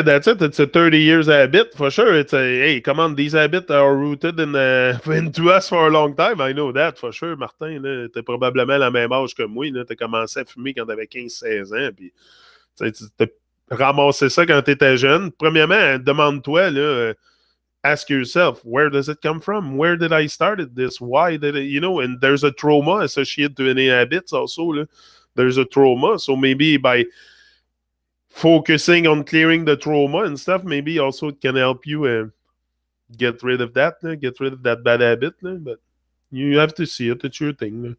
that's it. It's a 30 years habit for sure. It's a hey, come on, these habits are rooted into us for a long time. I know that for sure, Martin. T'es probablement la même âge que moi. T'as commencé à fumer quand t'avais 15-16 ans. Puis t'as ramassé ça quand t'étais jeune. Premièrement, demande-toi, là, ask yourself, where does it come from? Where did I started this? Why did it, and there's a trauma associated to any habits also. Là. There's a trauma. So maybe by focusing on clearing the trauma and stuff, maybe also it can help you get rid of that, get rid of that bad habit. But you have to see it. It's your thing.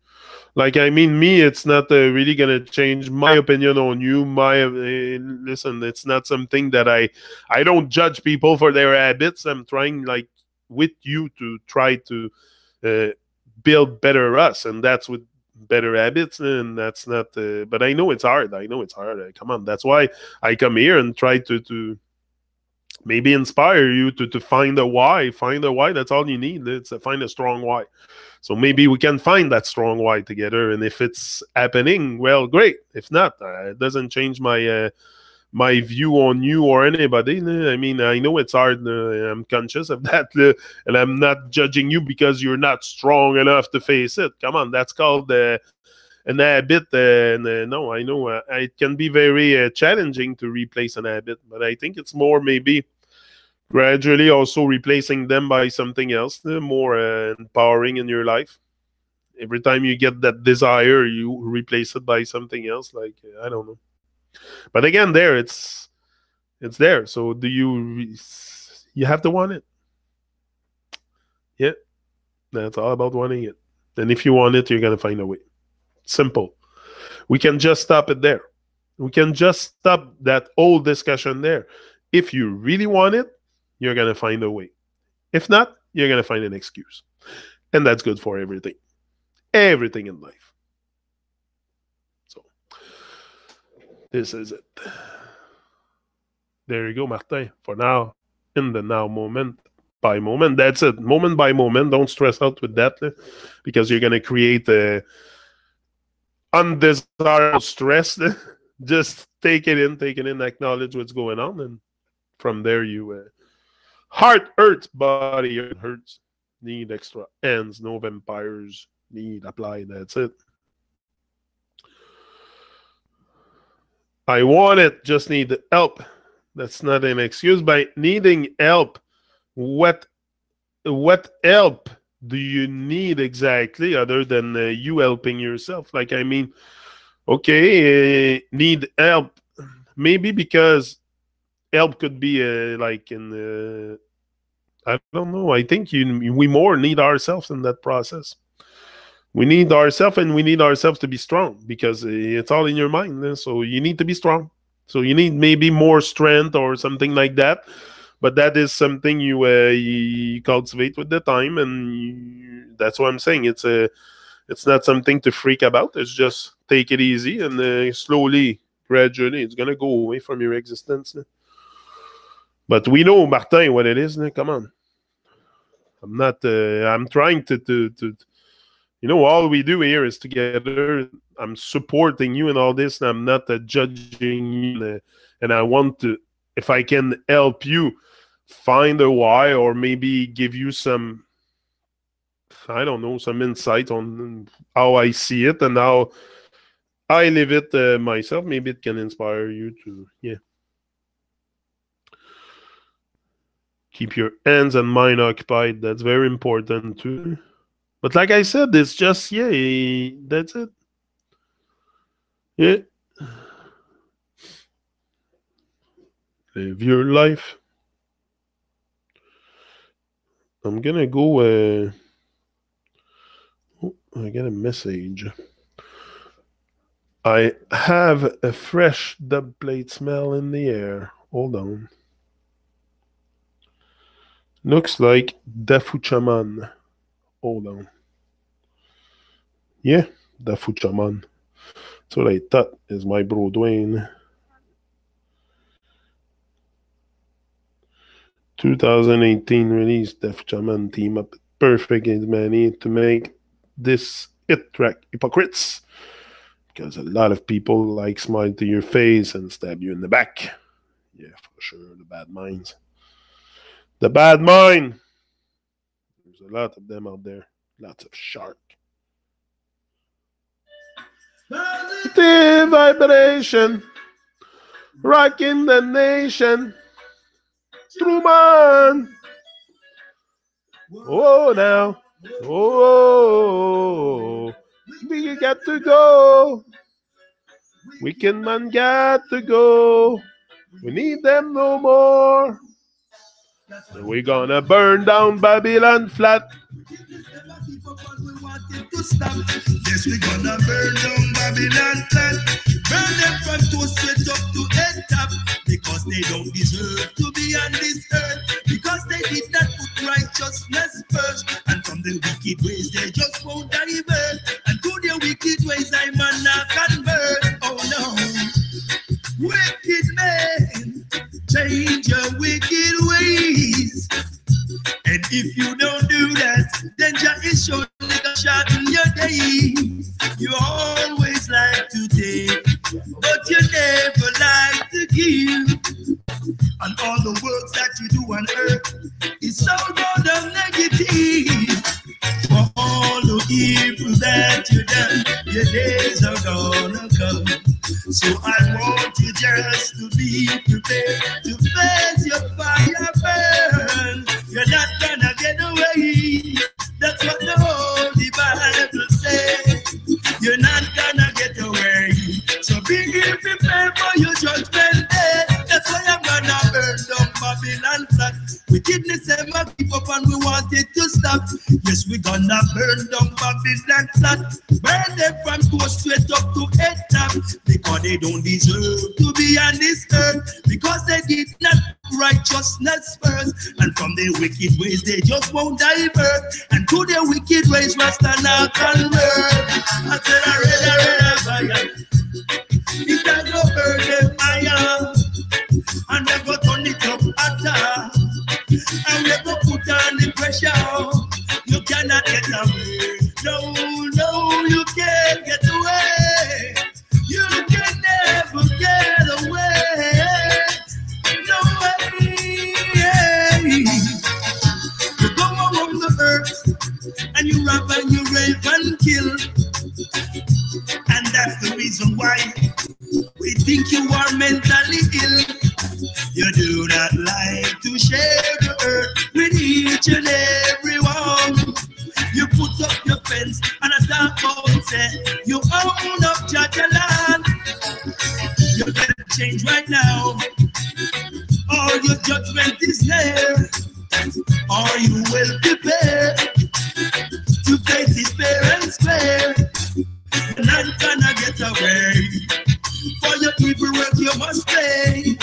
Like, I mean, me, it's not really going to change my opinion on you. Listen, it's not something that I don't judge people for their habits. I'm trying, like, with you to try to build better us. And that's with better habits. And that's not, but I know it's hard. Come on. That's why I come here and try to maybe inspire you to find a why. Find a why. That's all you need. It's find a strong why. So maybe we can find that strong why together. And if it's happening, well, great. If not, it doesn't change my my view on you or anybody. I mean, I know it's hard. I'm conscious of that. And I'm not judging you because you're not strong enough to face it. Come on. That's called an habit. No, I know it can be very challenging to replace an habit. But I think it's more maybe gradually also replacing them by something else, more empowering in your life. Every time you get that desire, you replace it by something else. Like, I don't know. But again, it's there. So do you have to want it? Yeah, that's all about wanting it. And if you want it, you're going to find a way. Simple. We can just stop it there. We can just stop that whole discussion there. If you really want it, you're going to find a way. If not, you're going to find an excuse. And that's good for everything. Everything in life. So, this is it. There you go, Martin. For now, in the now, moment by moment. That's it. Moment by moment. Don't stress out with that because you're going to create undesirable stress. Just take it in, acknowledge what's going on. And from there, you... heart hurts, body hurts. Need extra hands. No vampires. Need apply. That's it. I want it. Just need help. That's not an excuse. By needing help, what help do you need exactly other than you helping yourself? Like, I mean, okay, need help. Maybe because help could be like in I don't know. I think we more need ourselves in that process. We need ourselves, and we need ourselves to be strong because it's all in your mind. So you need to be strong. So you need maybe more strength or something like that. But that is something you cultivate with the time, and that's what I'm saying. It's not something to freak about. It's just take it easy and slowly, gradually, it's gonna go away from your existence. But we know, Martin, what it is. Come on, I'm not. I'm trying to. All we do here is together. I'm supporting you in all this, and I'm not judging you. And I want to, if I can help you find a why, or maybe give you some, I don't know, some insight on how I see it and how I live it myself. Maybe it can inspire you to, keep your hands and mind occupied. That's very important too. But like I said, it's just, that's it. Yeah. Live your life. I'm gonna go. I get a message. I have a fresh dub plate smell in the air. Hold on. Looks like Dafuchaman. Hold on. Yeah, Dafuchaman. That's what I thought is my bro Dwayne. 2018 release, Def Jaman team up perfect against Manny to make this hit track Hypocrites. Because a lot of people like smile to your face and stab you in the back. Yeah, for sure, the bad minds. The bad mind! There's a lot of them out there. Lots of shark. Positive vibration. Rocking the nation. Truman. Oh, now. Oh, we got to go. Weekend man got to go. We need them no more. We're gonna burn down Babylon flat. Yes, we're gonna burn down Babylon flat. Burn them from two straight up to head top. Because they don't deserve to be on this earth. Because they did not put righteousness first. And from the wicked ways they just won't divert. And to their wicked ways I man not convert. Oh no. Wicked men, change your wicked ways. And if you don't do that, danger is sure to shot in your days. You always like to take, but you never like to give. And all the works that you do on earth is so good and negative. For all the evil that you done, your days are gonna come. So I want you just to be prepared to face your fire burn. You're not gonna get away. That's what the Holy Bible says. You're not gonna get away. So be prepared for your judgment day. That's why I'm gonna burn down Babylon flat. Wickedness ever keep up and we want it to stop. Yes, we're gonna burn down Babylon flat. Burn them from coast straight up to head top. Because they don't deserve to be on this earth. Because they did not righteousness first. And from their wicked ways they just won't divert. And to their wicked ways Rasta now convert. I said I read fire. It a go burn them higher. And they go turn it up hotter. And they go put on the pressure. You cannot get away. No, you can't get away. You can never get away. No way. You go around the earth and you rob and you rape and kill. And that's the reason why we think you are mentally ill. You do not like to share the earth with each and every one. You put up your fence and a dark and say you own up Jajaland. You better change right now, or your judgment is there. Or you will prepare to face it fair and square. You're not gonna get away. For your evil work you must pay.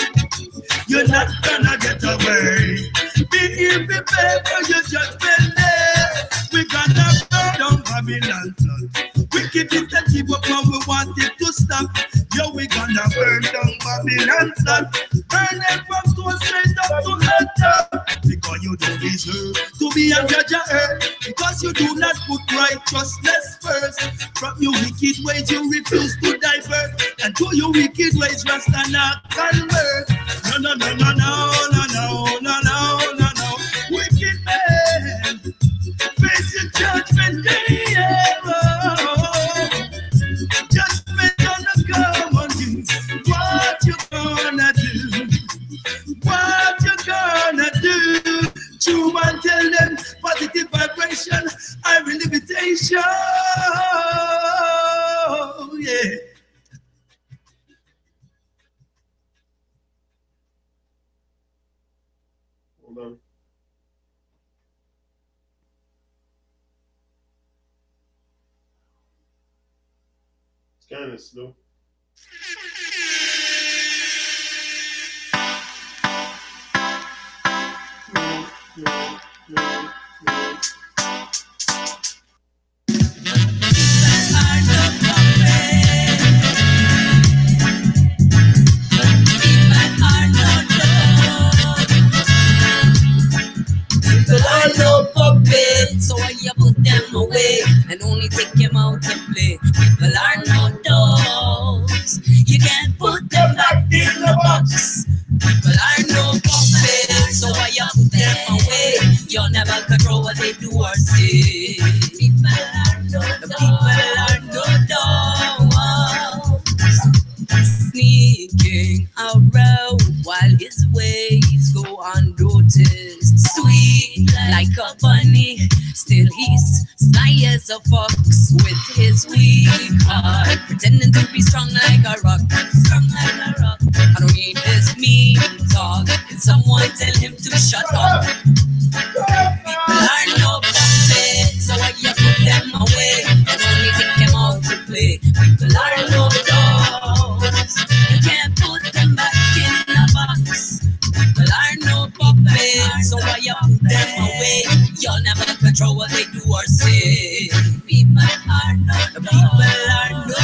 you're not gonna get away. Be prepared for your judgment day. We're gonna burn down Babylon flood. Wicked is the keep up when we want it to stop. Yo, we gonna burn down Babylon flood. Burn them from to straight up to the top. Because you don't deserve to be a judge of earth. Because you do not put righteousness first. From your wicked ways you refuse to divert. And to your wicked ways Rasta not convert. No, no, no, no, no, no, no, no, no, no, no. Wicked man, face your judgment day. Oh, judgment gonna come on you. What you gonna do? What you gonna do? True and tell them positive vibration, iron limitation. Yeah. Hold on. It's kind of slow. So why you put them away and only take them out to play? People are no dogs. You can't put them back in the box. People are no puppets. So why you put them away? You'll never control what they do or say. People are no dogs. Sneaking around while his ways go unnoticed. Sweet like a bunny, still he's sly as a fox with his weak heart, pretending to be strong like a rock. Strong like a rock. I don't need his mean talk. Can someone tell him to shut up? People are no puppets, so why you put them away and only take them out to play? People are no dogs. You can't put them back in a box. People are no puppets, so why you put them away? You'll never control what they do or say. People are no dogs.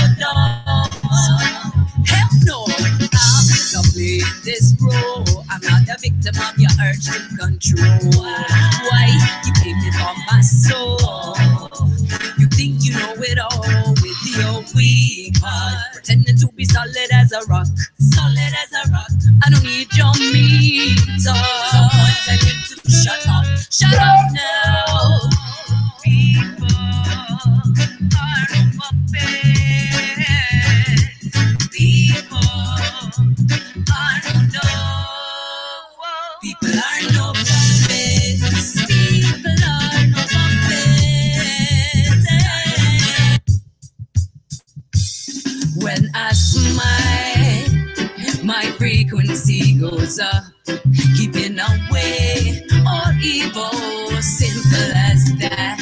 Hell no, I'm gonna play this role. I'm not a victim of your urge to control. Why you blame it on my soul? You think you know it all with your weak heart, pretending to be solid as a rock. Solid as a rock. I don't need your mean talk. Someone tell him to shut up. Shut up now. People are no puppets. People are no dogs. People are no puppets. People are no puppets. When I smile, my frequency goes up, keeping away all evil. Simple as that.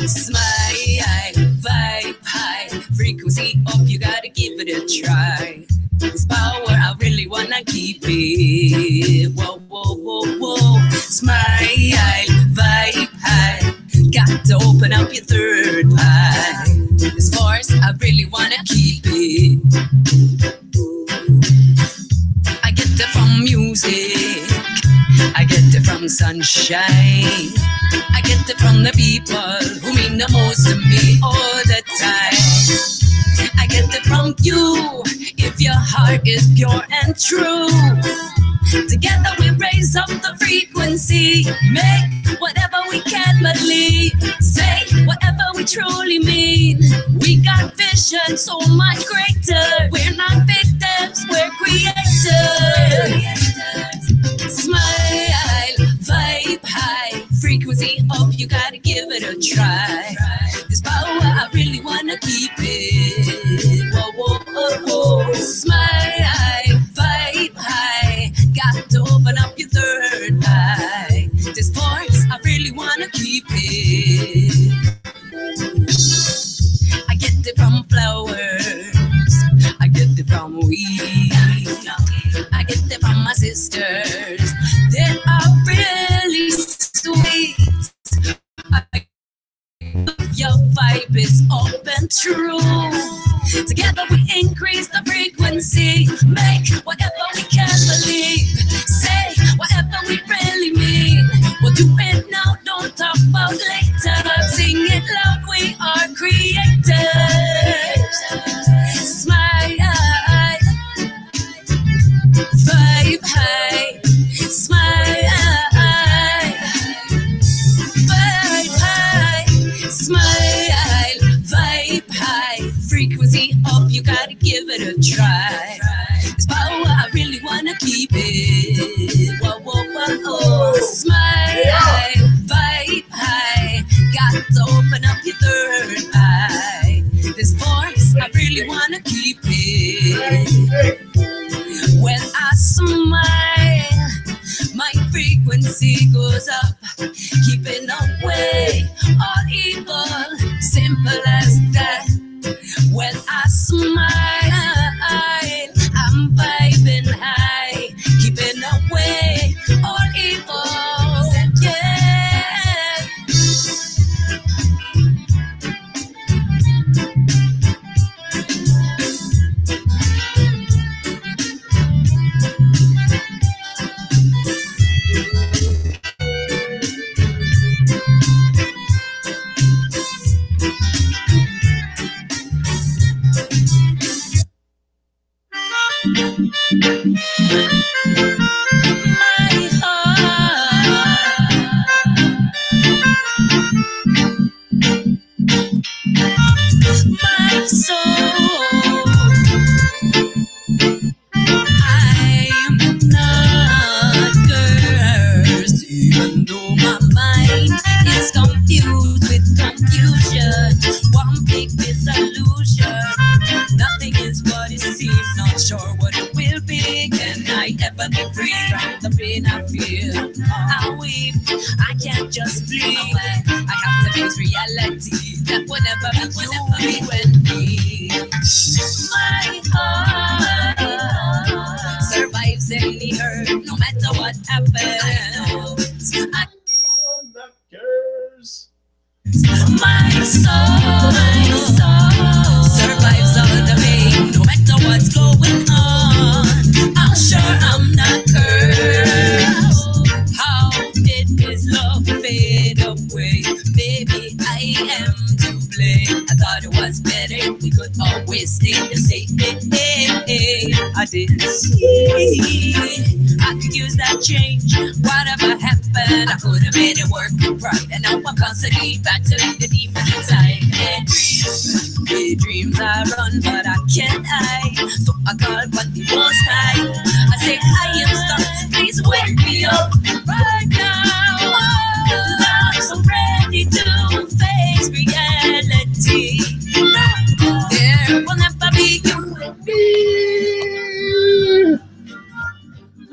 Smile, vibe high, frequency up. You gotta give it a try. This power, I really wanna keep it. Whoa, whoa, whoa, whoa. Smile, vibe high. Got to open up your third eye. This force, I really wanna keep it. I get it from music. I get it from sunshine. I get it from the people who mean the most to me all the time. I get it from you if your heart is pure and true. Together we raise up the frequency, make whatever we can believe, say whatever we truly mean. We got vision so much greater. We're not victims, we're creators. Smile, vibe high, frequency up, you gotta give it a try. This power, I really wanna keep it. Whoa, whoa, whoa, whoa. Smile, vibe high, got to open up your third eye. This voice, I really wanna keep it. I get it from flowers, I get it from weeds, I get it from myself. sisters that are really sweet. Your vibe is up and true. Together we increase the frequency. Make whatever we can believe. Say whatever we really mean. We'll do it now, don't talk about later. Sing it loud, we are creators. Smile, vibe high. Smile, vibe high. Smile, vibe high. Frequency up, you gotta give it a try. It's power, I really wanna keep it. Whoa, whoa, whoa, oh. Smile, vibe high. Got to open up your third eye. This force, I really wanna keep it. When I smile, my frequency goes up, keeping away all evil. Simple as that. When I smile, I'm vibing high, keeping away all evil. Yeah. My soul, I'm not cursed, even though my mind is confused with confusion. One big disillusion, nothing is what it seems, not sure what it will be. Can I ever be free from the pain I feel? I weep, I can't just bleed. I have to face reality that will never be you and me. My heart survives any hurt, no matter what happens. I'm not cursed. My soul survives all the pain, no matter what's going on. I'm sure I'm not cursed. How did his love fade away? Baby, I am to blame. I thought it was better if we could always stay the same. I didn't see I could use that change. Whatever happened, I could have made it work with pride. And now I'm constantly battling the demons inside. Daydreams I run, but I can't hide. So I call upon the most high. I say I am stuck, please wake me up right now. I'm so ready to face reality. There will never be you and me.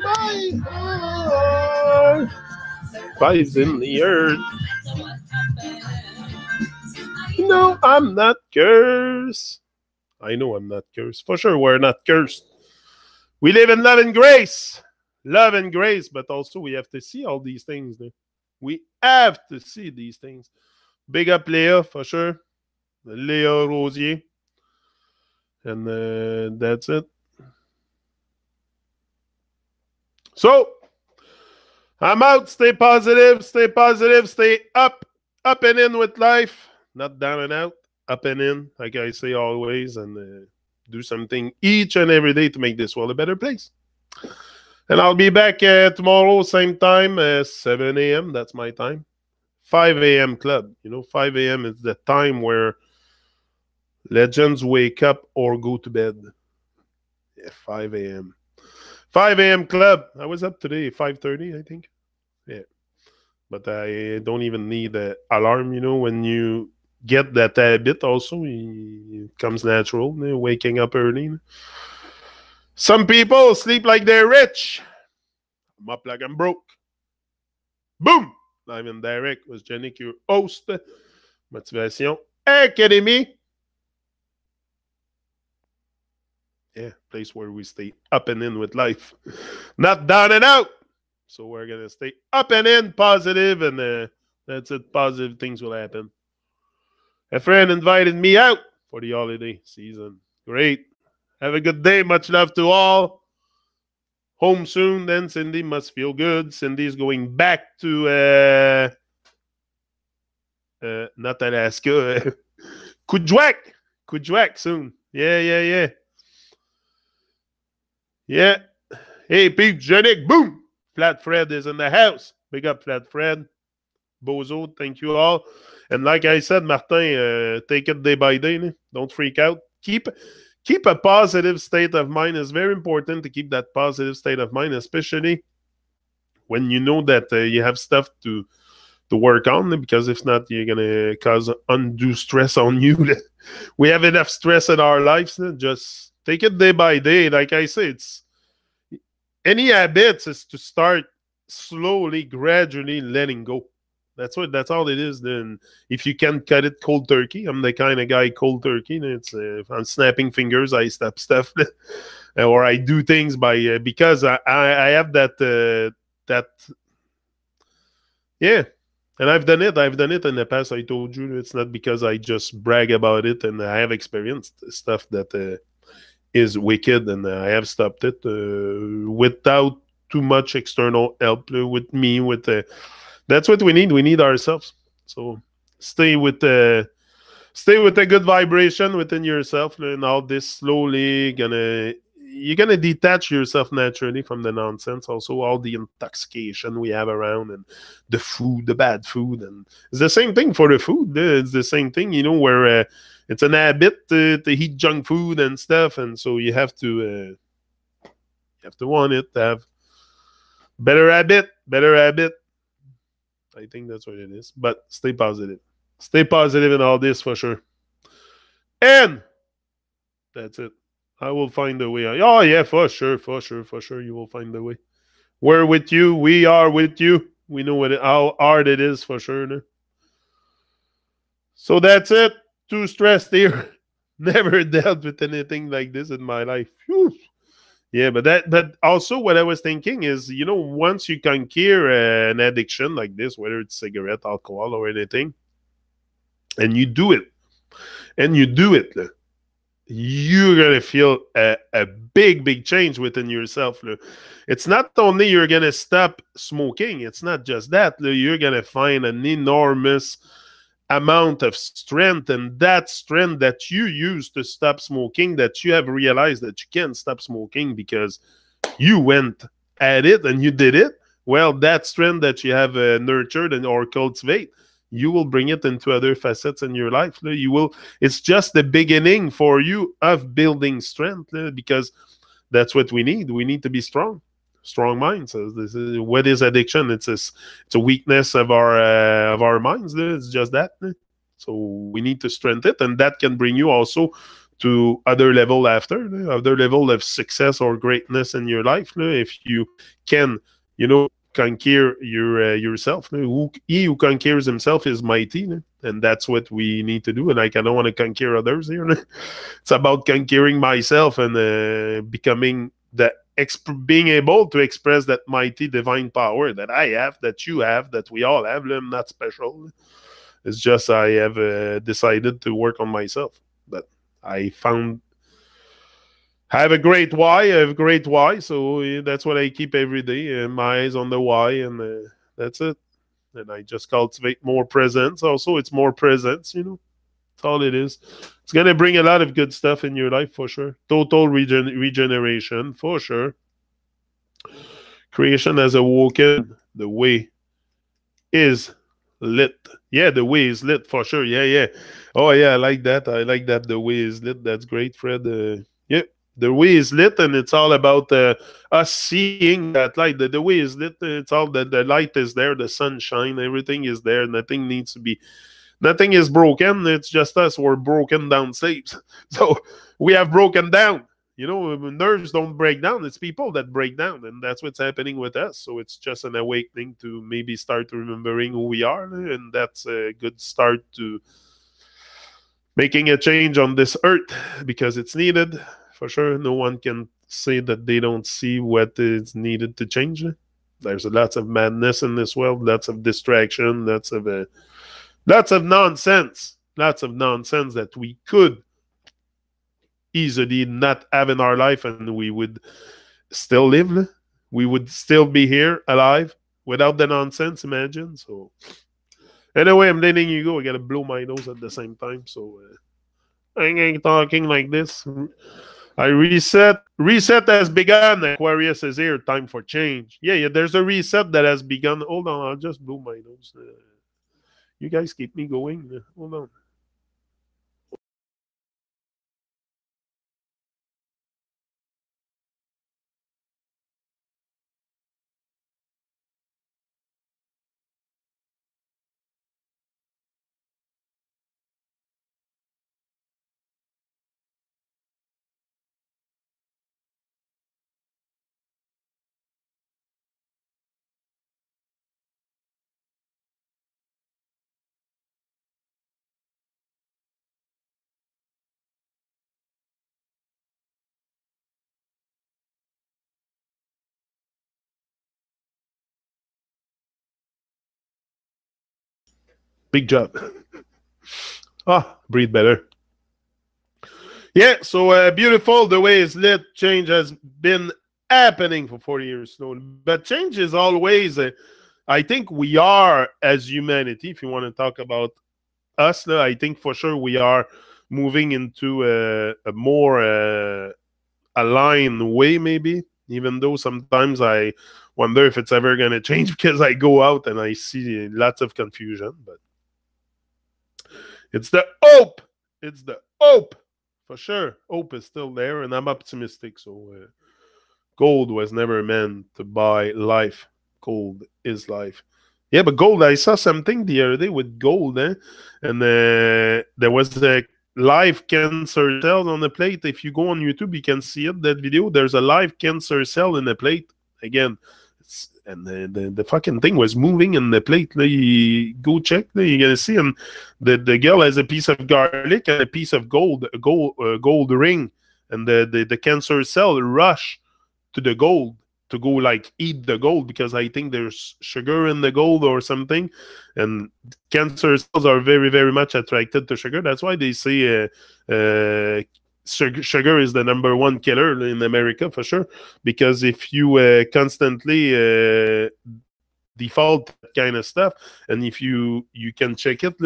My heart vibes in the earth. No, I'm not cursed. I know I'm not cursed. For sure, we're not cursed. We live in love and grace. Love and grace, but also we have to see all these things. We have to see these things. Big up Leah, for sure. Leah Rosier. And that's it. So, I'm out. Stay positive, stay up and in with life. Not down and out, up and in, like I say always, and do something each and every day to make this world a better place. And I'll be back tomorrow, same time, 7 a.m. That's my time. 5 a.m. club. 5 a.m. is the time where legends wake up or go to bed. Yeah, 5 a.m. 5 a.m. club. I was up today, 5:30, I think. Yeah. But I don't even need an alarm, when you get that habit also, it comes natural, waking up early. Some people sleep like they're rich. I'm up like I'm broke. Boom! Live and direct was Jenny, your host. Motivation Academy. Yeah, place where we stay up and in with life, not down and out. So we're gonna stay up and in, positive, and that's it. Positive things will happen. A friend invited me out for the holiday season. Great. Have a good day. Much love to all. Home soon. Then Cindy must feel good. Cindy's going back to not Alaska, Kujwak. Kujwak soon. Yeah, yeah, yeah. Yeah. Hey, Pete Jenick, boom! Flat Fred is in the house. Big up, Flat Fred. Bozo, thank you all. And like I said, Martin, take it day by day. Don't freak out. Keep a positive state of mind. It's very important to keep that positive state of mind, especially when you know that you have stuff to work on, because if not, you're gonna cause undue stress on you. We have enough stress in our lives. Just take it day by day. Like I say, it's any habits is to start slowly, gradually letting go. That's all it is. Then if you can cut it cold turkey, I'm the kind of guy cold turkey. It's if I'm snapping fingers, I stop stuff, or I do things by because I have that yeah. And I've done it. I've done it in the past. I told you it's not because I just brag about it, and I have experienced stuff that is wicked, and I have stopped it without too much external help with me. That's what we need. We need ourselves. So stay with the good vibration within yourself, and all this slowly you're gonna detach yourself naturally from the nonsense. Also, all the intoxication we have around, and the food, the bad food, and it's the same thing for the food. It's the same thing, where it's an habit to eat junk food and stuff, and so you have to want it to have better habit, better habit. I think that's what it is. But stay positive. Stay positive in all this for sure. And that's it. I will find a way. Oh yeah, for sure, for sure, for sure. You will find a way. We're with you. We are with you. We know how hard it is for sure. No? So that's it. Too stressed here. Never dealt with anything like this in my life. Whew. Yeah, but also what I was thinking is, once you conquer an addiction like this, whether it's cigarette, alcohol, or anything, and you do it, you're gonna feel a big change within yourself. It's not only you're gonna stop smoking, it's not just that. You're gonna find an enormous amount of strength, and that strength that you use to stop smoking, that you have realized that you can't stop smoking because you went at it and you did it. Well, that strength that you have nurtured and or cultivate, you will bring it into other facets in your life. It's just the beginning for you of building strength, because that's what we need. We need to be strong minds. So what is addiction? It's a weakness of our minds. It's just that. So we need to strengthen it, and that can bring you also to other level other level of success or greatness in your life. If you can, conquer yourself. He who conquers himself is mighty, and that's what we need to do. And I don't want to conquer others here. It's about conquering myself and becoming being able to express that mighty divine power that I have, that you have, that we all have. I'm not special. It's just I have decided to work on myself. But I have a great why. I have a great why. So that's what I keep every day. My eyes on the why, and that's it. And I just cultivate more presence. Also, it's more presence, That's all it is. It's going to bring a lot of good stuff in your life for sure. Total regeneration for sure. Creation has awoken. The way is lit. Yeah, the way is lit for sure. Yeah, yeah. Oh, yeah, I like that. I like that. The way is lit. That's great, Fred. Yeah, the way is lit, and it's all about us seeing that light. The way is lit. It's all that the light is there, the sunshine, everything is there. Nothing is broken. It's just us. We're broken down slaves. So we have broken down. Nerves don't break down. It's people that break down, and that's what's happening with us. So it's just an awakening to maybe start remembering who we are, and that's a good start to making a change on this earth, because it's needed for sure. No one can say that they don't see what is needed to change. There's lots of madness in this world, lots of distraction, lots of nonsense, that we could easily not have in our life, and we would still live. We would still be here alive without the nonsense. Imagine. So anyway, I'm letting you go. I gotta blow my nose at the same time. So I ain't talking like this. I reset. Reset has begun. Aquarius is here. Time for change. Yeah. There's a reset that has begun. Hold on. I'll just blow my nose. You guys keep me going. Hold on. Big job. Breathe better. Yeah, so beautiful. The way it's lit, change has been happening for 40 years slowly. But change is always, I think we are, as humanity, if you want to talk about us, I think for sure we are moving into a more aligned way, maybe. Even though sometimes I wonder if it's ever going to change because I go out and I see lots of confusion. But it's the hope. It's the hope. For sure, hope is still there, and I'm optimistic. So, gold was never meant to buy life. Gold is life. Yeah, but gold, I saw something the other day with gold, and there was a live cancer cell on the plate. If you go on YouTube, you can see it, that video. There's a live cancer cell in the plate. Again, and the fucking thing was moving in the plate. You go check, you're gonna see, and the girl has a piece of garlic and a piece of gold, gold ring, and the cancer cell rush to the gold to go like eat the gold, because I think there's sugar in the gold or something, and cancer cells are very, very much attracted to sugar. That's why they say sugar is the number one killer in America, for sure, because if you constantly default that kind of stuff, and if you can check it,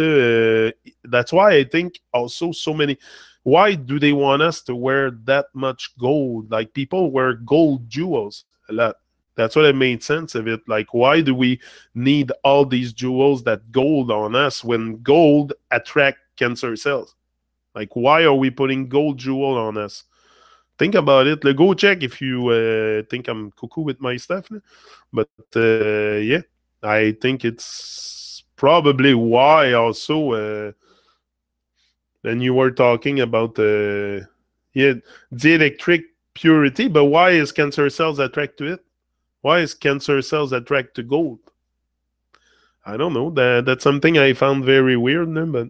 that's why I think also so many, why do they want us to wear that much gold? Like, people wear gold jewels a lot. That's what it made sense of it. Like, why do we need all these jewels, that gold on us, when gold attract cancer cells? Like, why are we putting gold jewel on us? Think about it. Go check if you think I'm cuckoo with my stuff. But yeah, I think it's probably why also. And you were talking about the electric purity, but why is cancer cells attract to it? Why is cancer cells attract to gold? I don't know. That's something I found very weird, but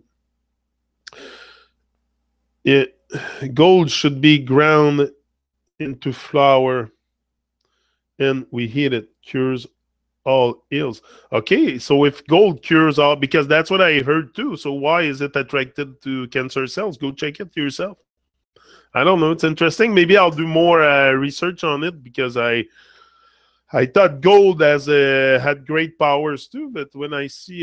gold should be ground into flour, and we heat it, cures all ills. Okay, so if gold cures all, because that's what I heard too. So why is it attracted to cancer cells? Go check it yourself. I don't know. It's interesting. Maybe I'll do more research on it, because I thought gold had great powers too. But when I see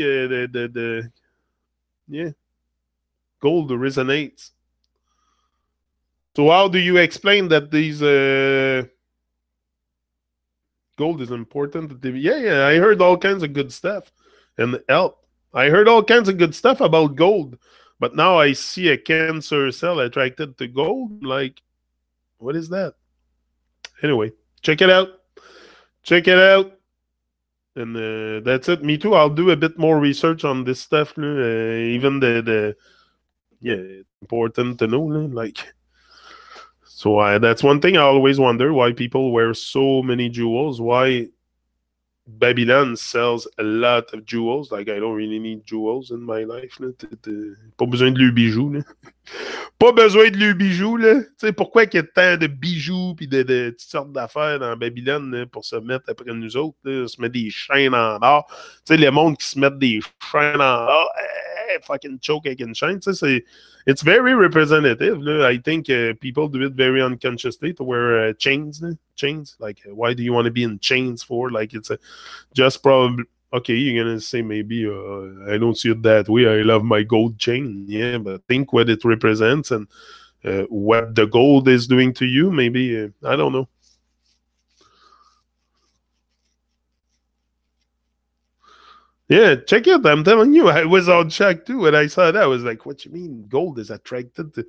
gold resonates. So how do you explain that these gold is important? Yeah, I heard all kinds of good stuff, and help. I heard all kinds of good stuff about gold, but now I see a cancer cell attracted to gold. Like, what is that? Anyway, check it out. Check it out. And that's it. Me too. I'll do a bit more research on this stuff. Even it's important to know. Like, so that's one thing I always wonder, why people wear so many jewels. Why Babylon sells a lot of jewels. Like, I don't really need jewels in my life. Là. Pas besoin de le bijou. Là. Pas besoin de le bijou. Là. Tu sais, pourquoi il y a tant de bijoux et de toutes sortes d'affaires dans Babylone là, pour se mettre après nous autres? Là, se mettre des chaînes en or. Tu sais, les mondes qui se mettent des chaînes en or, fucking choke avec une chaîne. Tu sais, it's very representative. Là. I think people do it very unconsciously to wear chains. Chains. Like, why do you want to be in chains for? Like, it's just probably. Okay, you're gonna say maybe I don't see it that way. I love my gold chain, yeah, but think what it represents and what the gold is doing to you. Maybe I don't know. Yeah, check it. I'm telling you, I was on shock too when I saw that. I was like, "What you mean gold is attracted to?"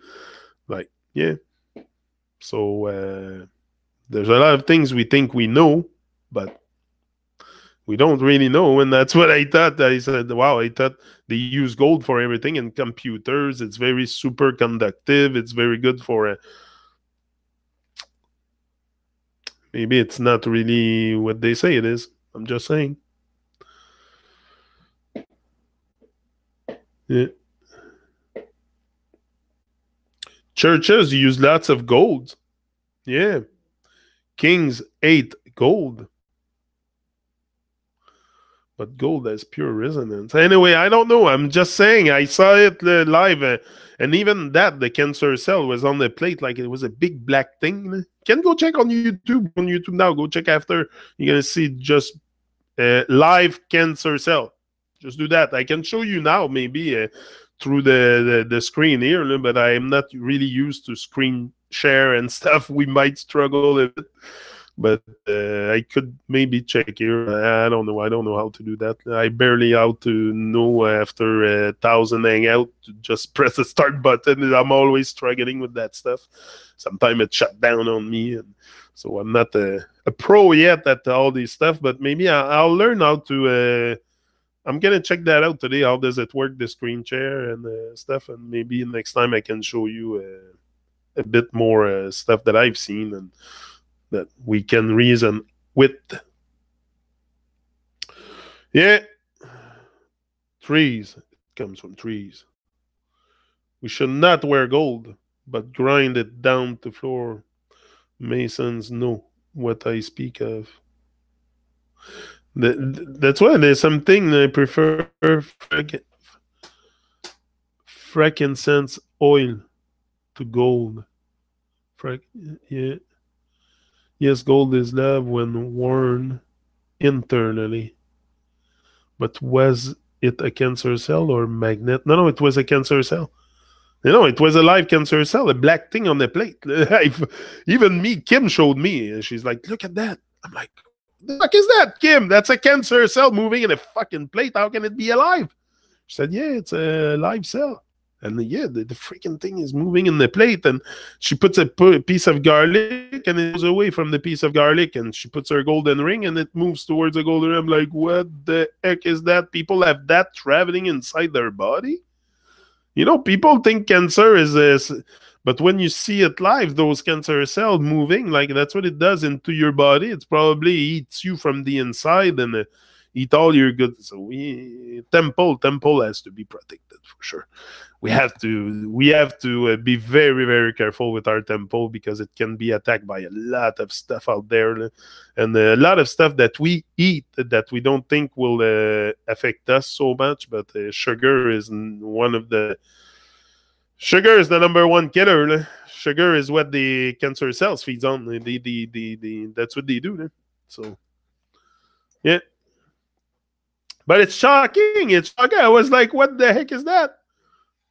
Like, yeah. So there's a lot of things we think we know, but we don't really know, and that's what I thought. I said, wow, I thought they use gold for everything in computers. It's very super conductive. It's very good for maybe it's not really what they say it is. I'm just saying. Yeah. Churches use lots of gold. Yeah. Kings ate gold. But gold has pure resonance. Anyway, I don't know. I'm just saying. I saw it live. And even that, the cancer cell was on the plate like it was a big black thing. You can go check on YouTube. On YouTube now. Go check after. You're going to see just live cancer cell. Just do that. I can show you now maybe through the screen here. But I'm not really used to screen share and stuff. We might struggle a bit. But I could maybe check here. I don't know. I don't know how to do that. I barely how to know after 1,000 hangout to just press the start button. I'm always struggling with that stuff. Sometimes it shut down on me, and so I'm not a pro yet at all these stuff. But maybe I'll learn how to. I'm gonna check that out today. How does it work, the screen share and stuff? And maybe next time I can show you a bit more stuff that I've seen and that we can reason with. Yeah. Trees. It comes from trees. We should not wear gold, but grind it down to floor. Masons know what I speak of. That's why there's something I prefer frankincense oil to gold. Yeah. Yes, gold is love when worn internally. But was it a cancer cell or magnet? No, it was a cancer cell. It was a live cancer cell, a black thing on the plate. Even me, Kim showed me. She's like, look at that. I'm like, what the fuck is that, Kim? That's a cancer cell moving in a fucking plate. How can it be alive? She said, yeah, it's a live cell. And yeah, the freaking thing is moving in the plate. And she puts a piece of garlic and it goes away from the piece of garlic. And she puts her golden ring and it moves towards the golden ring. I'm like, what the heck is that? People have that traveling inside their body? People think cancer is this. But when you see it live, those cancer cells moving, like that's what it does into your body. It's probably eats you from the inside and eat all your good. So temple has to be protected for sure. We have to be very, very careful with our temple because it can be attacked by a lot of stuff out there, and a lot of stuff that we eat that we don't think will affect us so much. But sugar is one of the. Sugar is the number one killer. Sugar is what the cancer cells feeds on. That's what they do. So, yeah. But it's shocking. It's shocking. I was like, what the heck is that?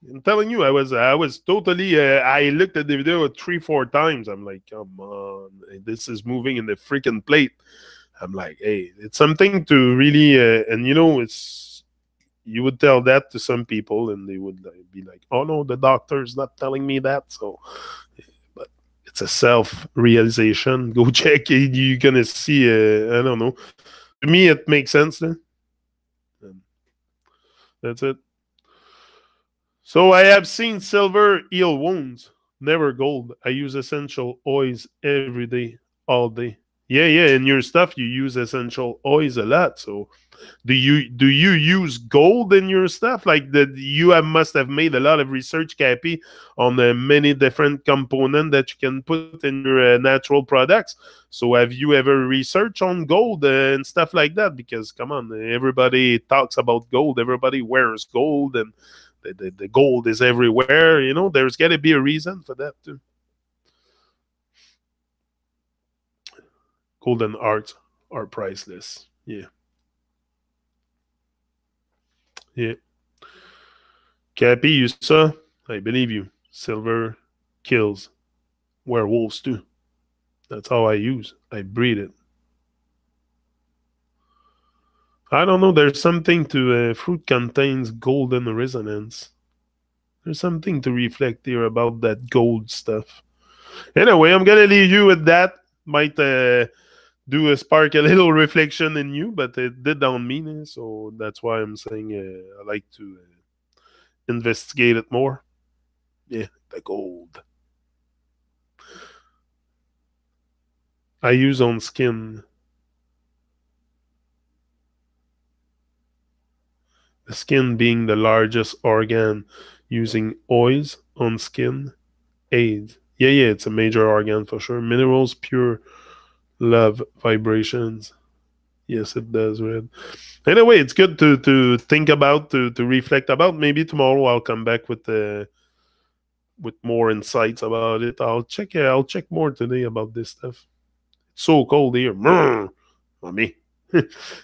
I'm telling you, I was totally. I looked at the video 3-4 times. I'm like, come on, this is moving in the freaking plate. I'm like, hey, it's something to really, and it's. You would tell that to some people, and they would be like, oh no, the doctor's not telling me that. So, but it's a self-realization. Go check it. You're gonna see. I don't know. To me, it makes sense. Then. That's it. So I have seen silver heal wounds, never gold. I use essential oils every day, all day. Yeah, yeah. In your stuff, you use essential oils a lot. So do you use gold in your stuff? Like you must have made a lot of research, Cappy, on the many different components that you can put in your natural products. So have you ever researched on gold and stuff like that? Because come on, everybody talks about gold. Everybody wears gold, and the gold is everywhere. There's got to be a reason for that too. Golden arts are priceless. Yeah, yeah. Cappy, you saw? I believe you. Silver kills werewolves too. That's how I use. I breed it. I don't know. There's something to fruit contains golden resonance. There's something to reflect here about that gold stuff. Anyway, I'm gonna leave you with that. Might do a spark a little reflection in you, but it did on me, so that's why I'm saying I like to investigate it more. Yeah, the gold. I use on skin. The skin being the largest organ, using oils on skin aids. Yeah, yeah, it's a major organ for sure. Minerals, pure love, vibrations. Yes, it does, Red. Anyway, it's good to think about, to reflect about. Maybe tomorrow I'll come back with more insights about it. I'll check more today about this stuff. It's so cold here. Mommy. Yeah,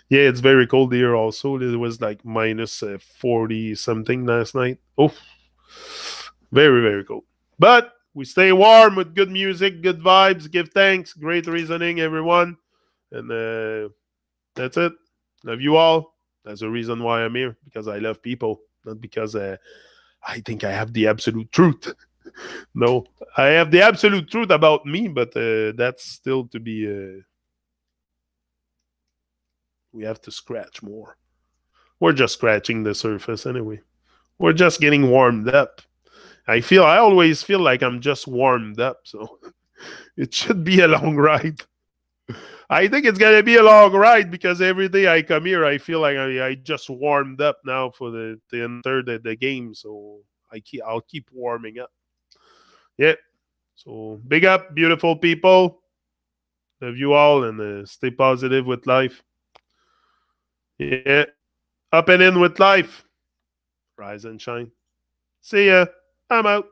it's very cold here also. It was like minus 40 something last night. Oh, very, very cold. But we stay warm with good music, good vibes, give thanks, great reasoning, everyone. And that's it. Love you all. That's the reason why I'm here, because I love people, not because I think I have the absolute truth. No, I have the absolute truth about me, but that's still to be. We have to scratch more. We're just scratching the surface anyway. We're just getting warmed up. I always feel like I'm just warmed up, so it should be a long ride. I think it's gonna be a long ride because every day I come here, I feel like I just warmed up now for the enter the game. So I'll keep warming up. Yeah. So big up, beautiful people. Love you all, and stay positive with life. Yeah. Up and in with life. Rise and shine. See ya. I'm out.